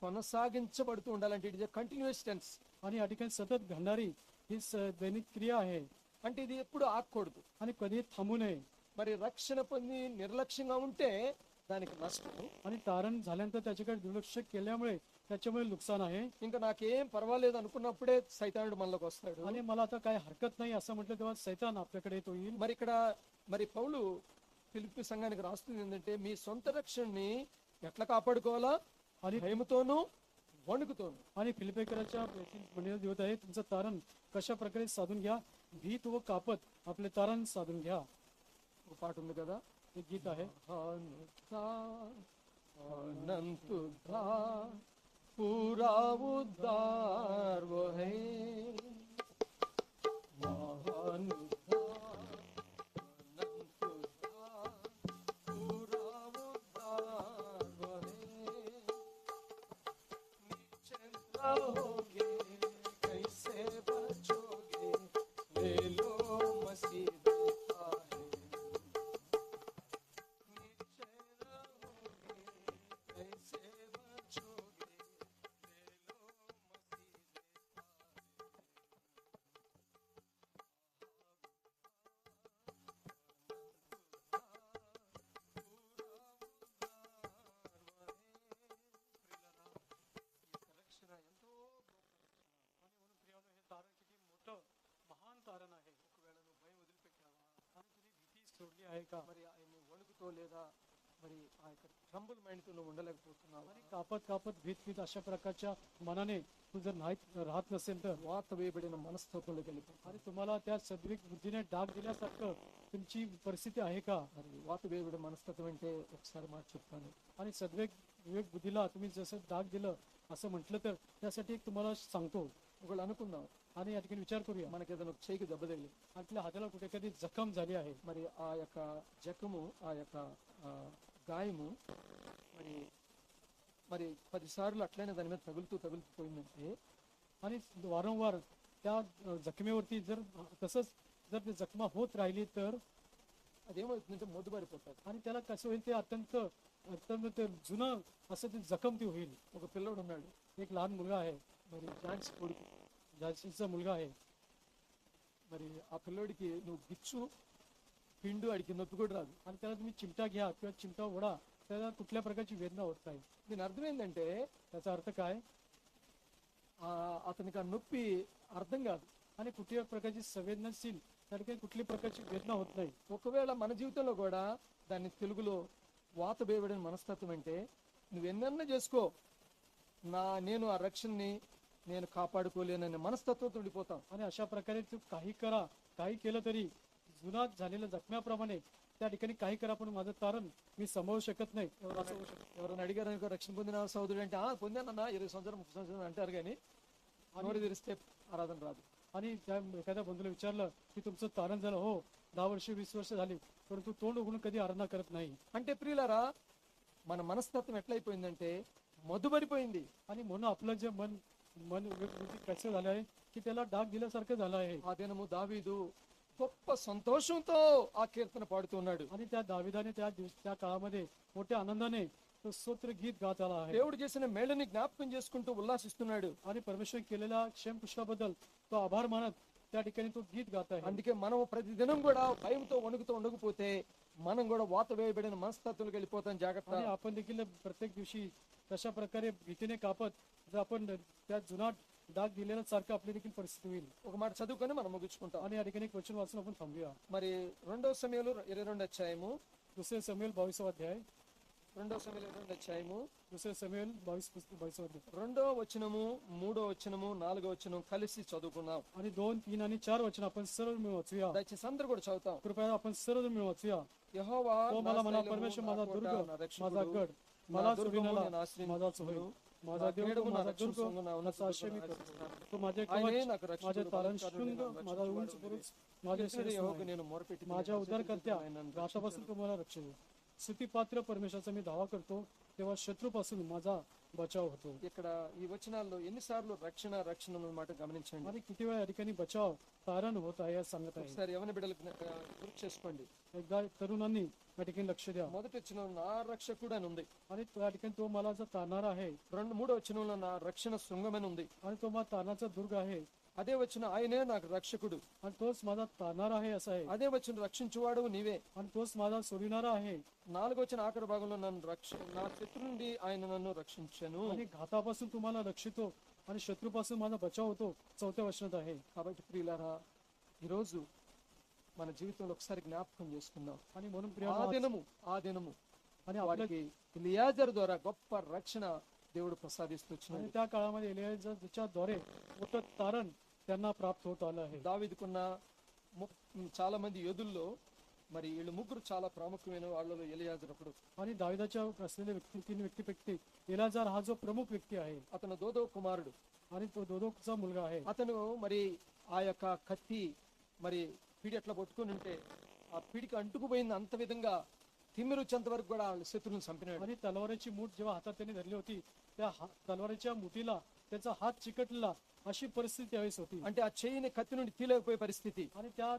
కొనసాగించబడుతూ ఉండాలంటే ఇది కంటిన్యూస్ టెన్స్. आणि या ठिकाणी सतत घडणारी ही दैनिक क्रिया आहे. అంటే ఇది ఎప్పుడు ఆగకూడదు. आणि कधी थांबू नये. మరి రక్షణ పొంది నిర్లక్ష్యంగా ఉంటే దానికి నష్టం. आणि तारण झाल्यानंतर त्याच्याकडे दुर्लक्ष केल्यामुळे त्याच्यामुळे नुकसान आहे. ఇంకా నాకేం పర్వాలేదు అనుకున్నప్పుడే సైతానుడు మనలోకి వస్తాడు. आणि मला आता काय हरकत नाही असं म्हटलं तेव्हा सैतान आपल्याकडे येतो येईल. మరి ఇక్కడ మరి పౌలు ఫిలిప్పీ సంఘానికి రాస్తుంది ఏంటంటే మీ సొంత రక్షణని ఎట్లా కాపాడుకోవాలా आणि భయముతోనూ వణుకుతోనూ. आणि फिलिपेकराच्या मंडळीला देत आहे तुमचं तारण कशा प्रकारे साधून घ्या. भीत व कापत आपले तारण साधून घ्या. ఒక పాట ఉంది కదా, एक गीत आहे, महान था, अनंत था, पूरा उद्धार वो है, महान था, अनंत था, पूरा उद्धार वो है, नीचे रहोगे कैसे बचोगे, ले लो मसीह देता है, नीचे रहोगे कैसे बचोगे, ले लो मसीह देता రక్షణ ఎంతో आणि म्हणून प्रियानो हे तारण किती मोठं महान तारण आहे. ఒకవేళ నువ్వు భయం వదిలిపెట్టావా, आणि तुम्ही भीती सोडली आहे का? మరి ఆయన వణుకుతో లేదా మరి ఆ యొక్క ట్రంబుల్ మైండ్తో నువ్వు ఉండలేకపోతున్నావు, आणि कापत कापत भीत भीत अशा प्रकारच्या मनाने तू जर नाही राहत नसेल तर, వాత వేయబడిన మనస్తత్వంలోకి వెళ్ళిపోతావు. आणि तुम्हाला त्या सद्विक बुद्धीने डाग दिल्यासारखं तुमची परिस्थिती आहे का? మరి వాత వేయబడిన మనస్తత్వం అంటే ఒకసారి మాట చెప్తాను, आणि सद्विक विवेक बुद्धीला तुम्ही जसं डाग दिलं असं म्हटलं तर त्यासाठी एक तुम्हाला सांगतो. ఒకళ్ళు అనుకుందాం आणि या ठिकाणी विचार करूया, మనకి ఏదైనా ఒక చేయికి దెబ్బ తగిలి, आपल्या हाताला कुठे कधी जखम झाली आहे, మరి ఆ యొక్క జఖము ఆ యొక్క గాయము మరి మరి 10 సార్లు అట్లనే దాని మీద తగులుతూ పోయిందంటే आणि वारंवार त्या जखमेवरती जर तसंच जर ते जखमा होत राहिली तर, అదేమవుతుందంటే మొద్దుబారిపోతుంది. आणि त्याला कसं होईल, ते अत्यंत अत्यंत ते जुनं असं ते जखम ती होईल. ఒక పిల్లోడు ఉన్నాడు, एक लहान मुलगा आहे, మరి జాన్స్ కొడుకు, जाशीचा मुलगा आहे, మరి ఆ పిల్లోడికి నువ్వు గిచ్చు పిండు అడిగి నొప్పి కూడా రాదు. आणि त्याला तुम्ही चिमटा घ्या किंवा चिमटा ओढा, त्याला कुठल्या प्रकारची वेदना होत नाही. దీని అర్థం ఏంటంటే त्याचा अर्थ काय? అతనికి ఆ నొప్పి అర్థం కాదు. आणि कुठल्या प्रकारची संवेदनशील त्या ठिकाणी कुठली प्रकारची वेदना होत नाही. ఒకవేళ మన జీవితంలో కూడా దాన్ని తెలుగులో వాత వేయబడిన మనస్తత్వం అంటే నువ్వు ఎన్నన్నా చేసుకో, నేను ఆ రక్షణని నేను కాపాడుకోలేననే మనస్తత్వంతో ఉండిపోతాం. आणि अशा प्रकारे तू काही करा, काही केलं तरी जुना झालेल्या जखम्याप्रमाणे त्या ठिकाणी काही करा, पण माझं तारण मी सांभाळू शकत नाही. ఎవరైనా అడిగారు అనుకో రక్షణ పొందిన సోదరుడు అంటే పొందానన్నా 20 సంవత్సరం 30 సంవత్సరం అంటారు కానీ నోరు తెరిస్తే ఆరాధన రాదు. आणि त्या एखाद्या बंधूला विचारलं की तुमचं तारण झालं, हो 10 वर्ष 20 वर्ष झाली, परंतु तोंड उघडून कधी आराधना करत नाही. అంటే ప్రియులారా, మన మనస్తత్వం ఎట్లయిపోయిందంటే మధుబరిపోయింది. आणि म्हणून आपलं जे मन मन विवेकबुद्धी कसं झालं आहे की त्याला डाग दिल्यासारखं झालं आहे. ఆ దినము దావీదు గొప్ప సంతోషంతో ఆ కీర్తన పాడుతున్నాడు. आणि त्या दाविदाने त्या काळामध्ये मोठ्या आनंदाने तो स्तोत्र गीत गात आला आहे. దేవుడు చేసిన మేళని జ్ఞాపకం చేసుకుంటూ ఉల్లాసిస్తున్నాడు. आणि परमेश्वर केलेल्या क्षेम पुष्पाबद्दल तो आभार मानत त्या ठिकाणी तो गीत गात आहे. అందుకే మనం ప్రతిదినం కూడా భయంతో వణుకుతూ ఉండకపోతే మనం కూడా వాత వేయబడిన మనస్తత్వంలోకి వెళ్ళిపోతాం. జాగ్రత్త. आणि आपण देखील प्रत्येक दिवशी तशा प्रकारे भीतीने कापत जर आपण त्या जुना डाग दिलेल्या सारखं आपली देखील परिस्थिती होईल. ఒక మాట చదువుకొని మనం ముగించుకుంటాం. आणि या ठिकाणी एक वचन वाचून आपण थांबूया. మరి 2వ సమూయేలు 22 అధ్యాయము, दुसरे समुएल 22 अध्याय, 2వ సమూయేలు 22 అధ్యాయము दुसरे समुएल 22 अध्याय 2వ వచనము 3వ వచనము 4వ వచనం కలిసి చదువుకుందాం. आणि 2, 3 आणि 4 वचन आपण सर्व मिळून वाचूया. దయచేసి అందరూ కూడా చదువుతాం. कृपया आपण सर्व मिळून वाचूया. యెహోవా तो నా मला म्हणा, శైలము, परमेश्वर నా माझा కోట, दुर्ग, నా రక్షకుడు, माझा गड, నా मला దుర్గము, चोरीला నేను ఆశ్రయించుకొను, माझा चोरी, माझा నా देव, కేడము, तो నా माझा दुर्ग, రక్షకుడు, నా ఉన్నత माझा आश्रय मी దుర్గము, करतो. तो माझे ఆయనే कवच, నాకు రక్షకుడు, माझे तारण బలశాలుడు, शृंग, నాకు माझा उंच రక్షకుడు, पुरुष, माझे కీర్తన श्रेष्ठ యెహోవాకు नाव. నేను మొరపెట్టి माझ्या उद्धारकर्त्या ఆయన నన్ను घातापासून तुम्हाला रक्षण. स्तुतीपात्र परमेश्वराचा मी धावा करतो, तेव्हा शत्रूपासून माझा बचाव होतो. ఇక్కడ ఈ వచనాల్లో ఎన్నిసార్లు రక్షణ రక్షణ అన్న మాట గమనించండి. आणि किती वेळा या ठिकाणी बचाव तारण होत आहे असं सांगत आहे. ఒకసారి యవన బిడ్డలకు గుర్తు చేసుకోండి. एकदा तरुणांनी या ठिकाणी लक्ष द्या. మొదటి వచనంలో నా రక్షకుడు అని ఉంది. आणि त्या ठिकाणी तो मला जो तारणारा आहे, మూడో వచనంలో నా రక్షణ శృంగమని ఉంది. आणि तो माझा तारणाचा दुर्ग आहे, అదే వచ్చిన ఆయనే నాకు రక్షకుడు, आणि तोच माझा तारणारा आहे असं आहे, అదే వచ్చిన రక్షించువాడు నీవే. आणि तोच माझा सोडविणारा आहे. 4వ వచన ఆఖరి భాగంలో నన్ను నా శత్రు నుండి ఆయన నన్ను రక్షించెను. आणि घातापासून तुम्हाला रक्षितो आणि शत्रूपासून माझा बचाव होतो 4थ्या वचनात आहे. కాబట్టి ప్రియులారా, ఈరోజు మన జీవితంలో ఒకసారి జ్ఞాపకం చేసుకుందాం. आणि म्हणून प्रिय ఆ దినము आणि आपल्या వారికి ఎలియాజరు ద్వారా గొప్ప రక్షణ దేవుడు ప్రసాదిస్తూ आणि వచ్చినాడు. त्या काळामध्ये एलियाच्या द्वारे मोठं तारण त्यांना प्राप्त होत आलं आहे. దావీదుకున్న చాలా మంది యోధుల్లో మరి వీళ్ళు ముగ్గురు చాలా ప్రాముఖ్యమైన వాళ్ళలో ఎలియాజరు ఒకడు. आणि दाविदाच्या असलेल्या तीन व्यक्तीपैकी एलाजार हा जो प्रमुख व्यक्ती आहे అతను దోదో కుమారుడు. आणि तो दोदोचा मुलगा आहे. అతను మరి ఆ యొక్క కత్తి మరి పిడి అట్లా పట్టుకుని ఉంటే ఆ పిడికి అంటుకుపోయింది అంత విధంగా తిమ్మిరి వచ్చేంత వరకు కూడా వాళ్ళ శత్రువులను చంపినాడు. आणि तलवारीची मूठ जेव्हा हातात त्यांनी धरली होती त्या तलवारीच्या मुठीला त्याचा हात चिकटला अशी परिस्थिती त्यावेळेस होती. అంటే ఆ చెయ్యిని కత్తి నుండి తీలేకపోయే పరిస్థితి. आणि त्या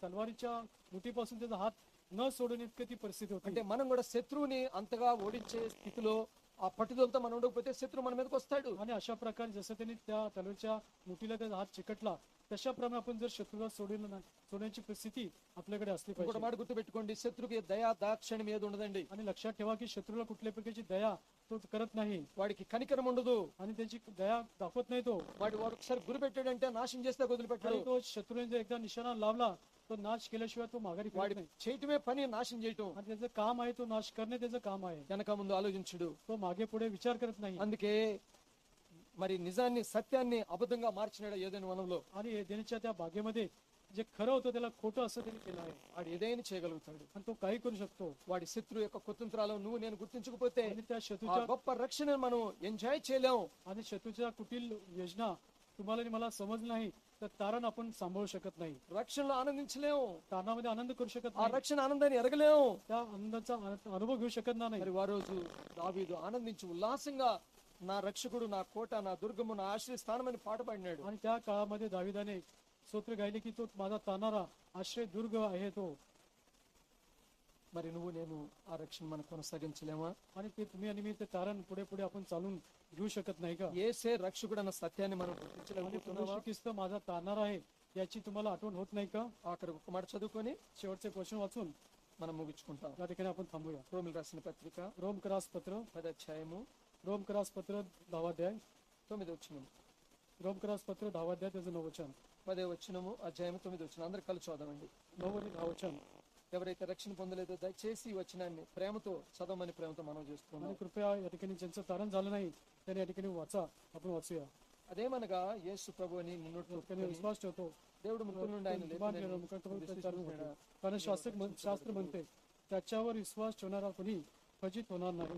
तलवारीच्या मुठीपासून त्याचा हात न सोडून इतकी ती परिस्थिती होती. అంటే మనం కూడా శత్రువుని అంతగా ఓడించే స్థితిలో ఆ పట్టుదలతో మనం ఉండకపోతే శత్రువు మన మీదకి వస్తాడు. आणि अशा प्रकारे जसं त्यांनी त्या तलवारीच्या मुठीला त्याचा हात चिकटला तशाप्रमाणे आपण जर शत्रूला सोडण्याची परिस्थिती आपल्याकडे असली ఇంకొక पाहिजे. మాట గుర్తుపెట్టుకోండి, శత్రుకి దయా దాక్షణ్యం ఏది ఉండదండి. आणि लक्षात ठेवा की शत्रूला कुठल्याही प्रकारची दया तो करत नाही వాడికి కనికరం ఉండదు. आणि त्याची दया दाखवत नाही तो. వాడు ఒకసారి గురి పెట్టాడంటే నాశనం చేస్తే వదిలిపెట్టాడు. आणि तो शत्रूने जर एकदा निशाणा लावला तो नाश केल्याशिवाय तो माघारी फिरत వాడి नाही. చేయటమే పని నాశనం చేయటం. आणि त्याचं काम आहे तो नाश करणे त्याचं काम आहे. వెనక ముందు ఆలోచించుడు. तो मागे पुढे विचार करत नाही. అందుకే మరి నిజాన్ని సత్యాన్ని అబద్ధంగా మార్చినాడు ఏదైనా వనంలో. आणि एदेनच्या त्या बागेमध्ये जे खरं होतं त्याला खोटं असं त्यांनी केलं आहे. వాడు ఏదైనా చేయగలుగుతాడు. आणि तो काही करू शकतो. వాడి శత్రు యొక్క కుతంత్రాలను నువ్వు నేను గుర్తించకపోతే आणि त्या ఆ शत्रूच्या గొప్ప రక్షణను మనం ఎంజాయ్ చేయలేం. आणि शत्रूच्या कुटील योजना तुम्हाला आणि मला समजलं नाही तर तारण आपण सांभाळू शकत नाही. రక్షణలో ఆనందించలేం. तारणामध्ये आनंद करू शकत ఆ नाही. రక్షణ ఆనందాన్ని ఎరగలేం. त्या आनंदाचा अनुभव घेऊ शकत नाही. మరి ఆ రోజు దావీదు ఆనందించి ఉల్లాసంగా నా రక్షకుడు, నా కోట, నా దుర్గము, నా ఆశ్రయ స్థానం అని పాట పాడినాడు. आणि त्या काळामध्ये दाविदाने स्तोत्र गायले की तो माझा तानारा आश्रय दुर्ग आहे तो. మరి నువ్వు నేను ఆ రక్షణ మనం కొనసాగించలేమా? आणि ते तुम्ही आणि मी ते तारण पुढे पुढे आपण चालून घेऊ शकत नाही का? ఏసే రక్షకుడు అన్న సత్యాన్ని మనం आणि గుర్తించలేకపోతున్నావా? प्रभू ख्रिस्त माझा तारणार आहे याची तुम्हाला आठवण होत नाही का? ఆఖరి ఒక మాట చదువుకొని शेवटचे क्वेश्चन वाचून మనం ముగించుకుంటాం. या ठिकाणी आपण थांबूया. రోమిల్ రాసిన పత్రిక रोम करास पत्र 10వ అధ్యాయము 10 अध्याय 9వ వచనం. रोम करास पत्र 10 अध्याय त्याचं 9 वचन 10వ వచనము అధ్యాయము 9వ వచనం. అందరూ కలిసి చదవండి. 9 आणि 10 वचन. ఎవరైతే రక్షణ పొందలేదో దయచేసి ఈ వచనాన్ని ప్రేమతో చదవమని ప్రేమతో మనం చేస్తున్నాం. आणि कृपया या ठिकाणी ज्यांचं तारण झालं नाही त्यांनी या ठिकाणी वाचा. आपण वाचूया. అదేమనగా యేసు ప్రభు అని त्यांनी నిన్ను विश्वास ठेवतो. దేవుడు మృతుల నుండి ఆయన లేపినని कारण शास्त्र म्हणते त्याच्यावर विश्वास ठेवणारा कोणी फजित होणार नाही.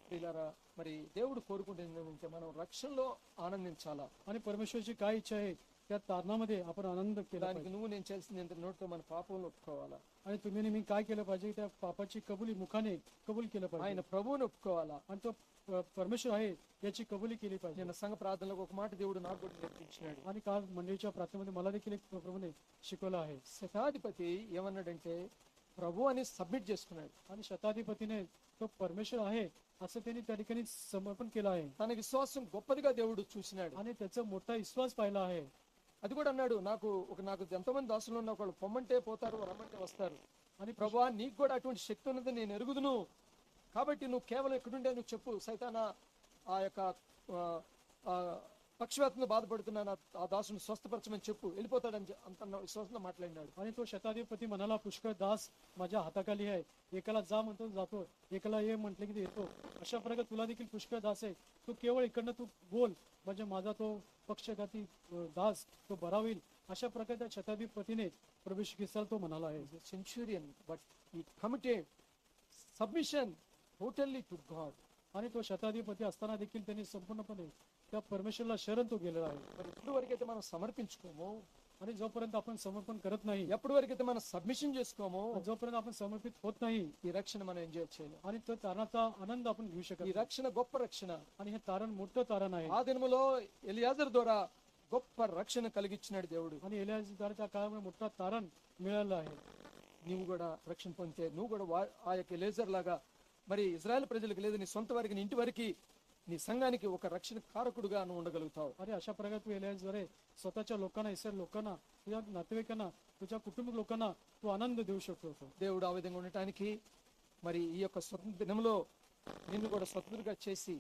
ప్రియులారా, మరి దేవుడు కోరుకుంటుంది ఏంటంటే మనం రక్షణలో ఆనందించాలా. आणि परमेश्वरची काय इच्छा आहे त्या तारणामध्ये आपण आनंद केला దానికి पाहिजे. నువ్వు నేను చేసింది ఏంటంటే నోటితో మన పాపంలో ఒప్పుకోవాలా. आणि तुम्ही नेहमी काय केलं पाहिजे त्या पापाची कबुली मुखाने कबूल केलं पाहिजे. ఆయన ప్రభువుని ఒప్పుకోవాలా. आणि तो परमेश्वर आहे याची कबुली केली पाहिजे. నేను సంఘ ప్రార్థనలో ఒక మాట దేవుడు నాకు కూడా నేర్పించినాడు. आणि काल मंडळीच्या प्रार्थनेमध्ये मला देखील एक प्रभूने शिकवलं आहे. శతాధిపతి ఏమన్నాడంటే ప్రభు అని సబ్మిట్ చేసుకున్నాడు. आणि शताधिपतीने तो परमेश्वर आहे असं त्यांनी त्या ठिकाणी समर्पण केलं आहे. తన విశ్వాసం గొప్పదిగా దేవుడు చూసినాడు. आणि त्याचा मोठा विश्वास पाहिला आहे. అది కూడా అన్నాడు, నాకు ఎంతమంది దాసులు ఉన్న ఒకళ్ళు పొమ్మంటే పోతారు, రమ్మంటే వస్తారు. आणि ప్రభువా నీకు కూడా అటువంటి శక్తి ఉన్నది నేను ఎరుగుదును, కాబట్టి నువ్వు కేవలం ఎక్కడుంటే నువ్వు చెప్పు, సైతానా ఆ యొక్క పక్షవాతంతో బాధపడుతున్నా ఆ దాసుని స్వస్థపరచమని చెప్పు, వెళ్ళిపోతాడని అంత విశ్వాసంతో మాట్లాడినాడు. आणि तो शताधिपती म्हणाला पुष्कळ दास माझ्या हाताखाली आहे, एकाला जा म्हणतो जातो, एकाला ये म्हटले की येतो. अशा प्रकारे तुला देखील पुष्कळ दास आहे, तू केवळ इकडनं तू बोल म्हणजे माझा तो पक्षघाती दास तो बरा होईल. अशा प्रकारे त्या शताधिपतीने प्रभू ख्रिस्ताला तो म्हणाला आहे. Centurion but he committed submission totally to God. आणि तो शताधिपती असताना देखील त्यांनी संपूर्णपणे त्या परमेश्वरला शरण तो गेलेला आहे. మరి ఎప్పుడు వరకైతే మనం సమర్పించుకోమో, आणि जोपर्यंत आपण समर्पण करत नाही, ఎప్పటి వరకైతే మనం సబ్మిషన్ చేసుకోమో, जोपर्यंत आपण समर्पित होत नाही, ఈ రక్షణ మనం ఎంజాయ్ చేయలేం. आणि तो तारणाचा आनंद आपण घेऊ शकत ఈ नाही. రక్షణ గొప్ప రక్షణ. आणि हे तारण मोठं तारण आहे. ఆ దినములో ఎలియాజరు ద్వారా గొప్ప రక్షణ కలిగించినాడు దేవుడు. आणि एलियाच्या काळामध्ये मोठा तारण मिळालं आहे. నీవు కూడా రక్షణ పొందితే నువ్వు కూడా ఆ యొక్క ఎలియాజర్ లాగా మరి ఇజ్రాయెల్ ప్రజలకు లేదు, నీ సొంత వారికి, నీ ఇంటి వారికి, నీ సంఘానికి ఒక రక్షణ కారకుడుగా నువ్వు ఉండగలుగుతావు. आणि अशा प्रकारे तू एलियाद्वारे स्वतःच्या लोकांना, इतर लोकांना, तुझ्या नातेवाईकांना, तुझ्या कुटुंब लोकांना तू आनंद देऊ शकतो. దేవుడు ఆ విధంగా ఉండటానికి మరి ఈ యొక్క స్వతంత్ర దినంలో నిన్ను కూడా స్వతంత్రంగా చేసి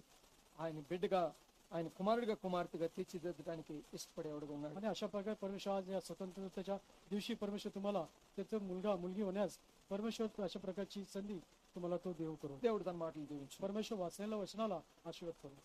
ఆయన బిడ్డగా, ఆయన కుమారుడిగా, కుమార్తెగా తీర్చిదిద్దడానికి ఇష్టపడేవాడుగా ఉన్నాడు. आणि अशा प्रकारे परमेश्वर आज या स्वतंत्रतेच्या दिवशी परमेश्वर तुम्हाला त्याचं मुलगा मुलगी होण्यास परमेश्वर अशा प्रकारची संधी तुम्हाला तो देव करो. దేవుడు తన మాటలు దీవించు. परमेश्वर वाचलेल्या वचनाला आशीर्वाद करो.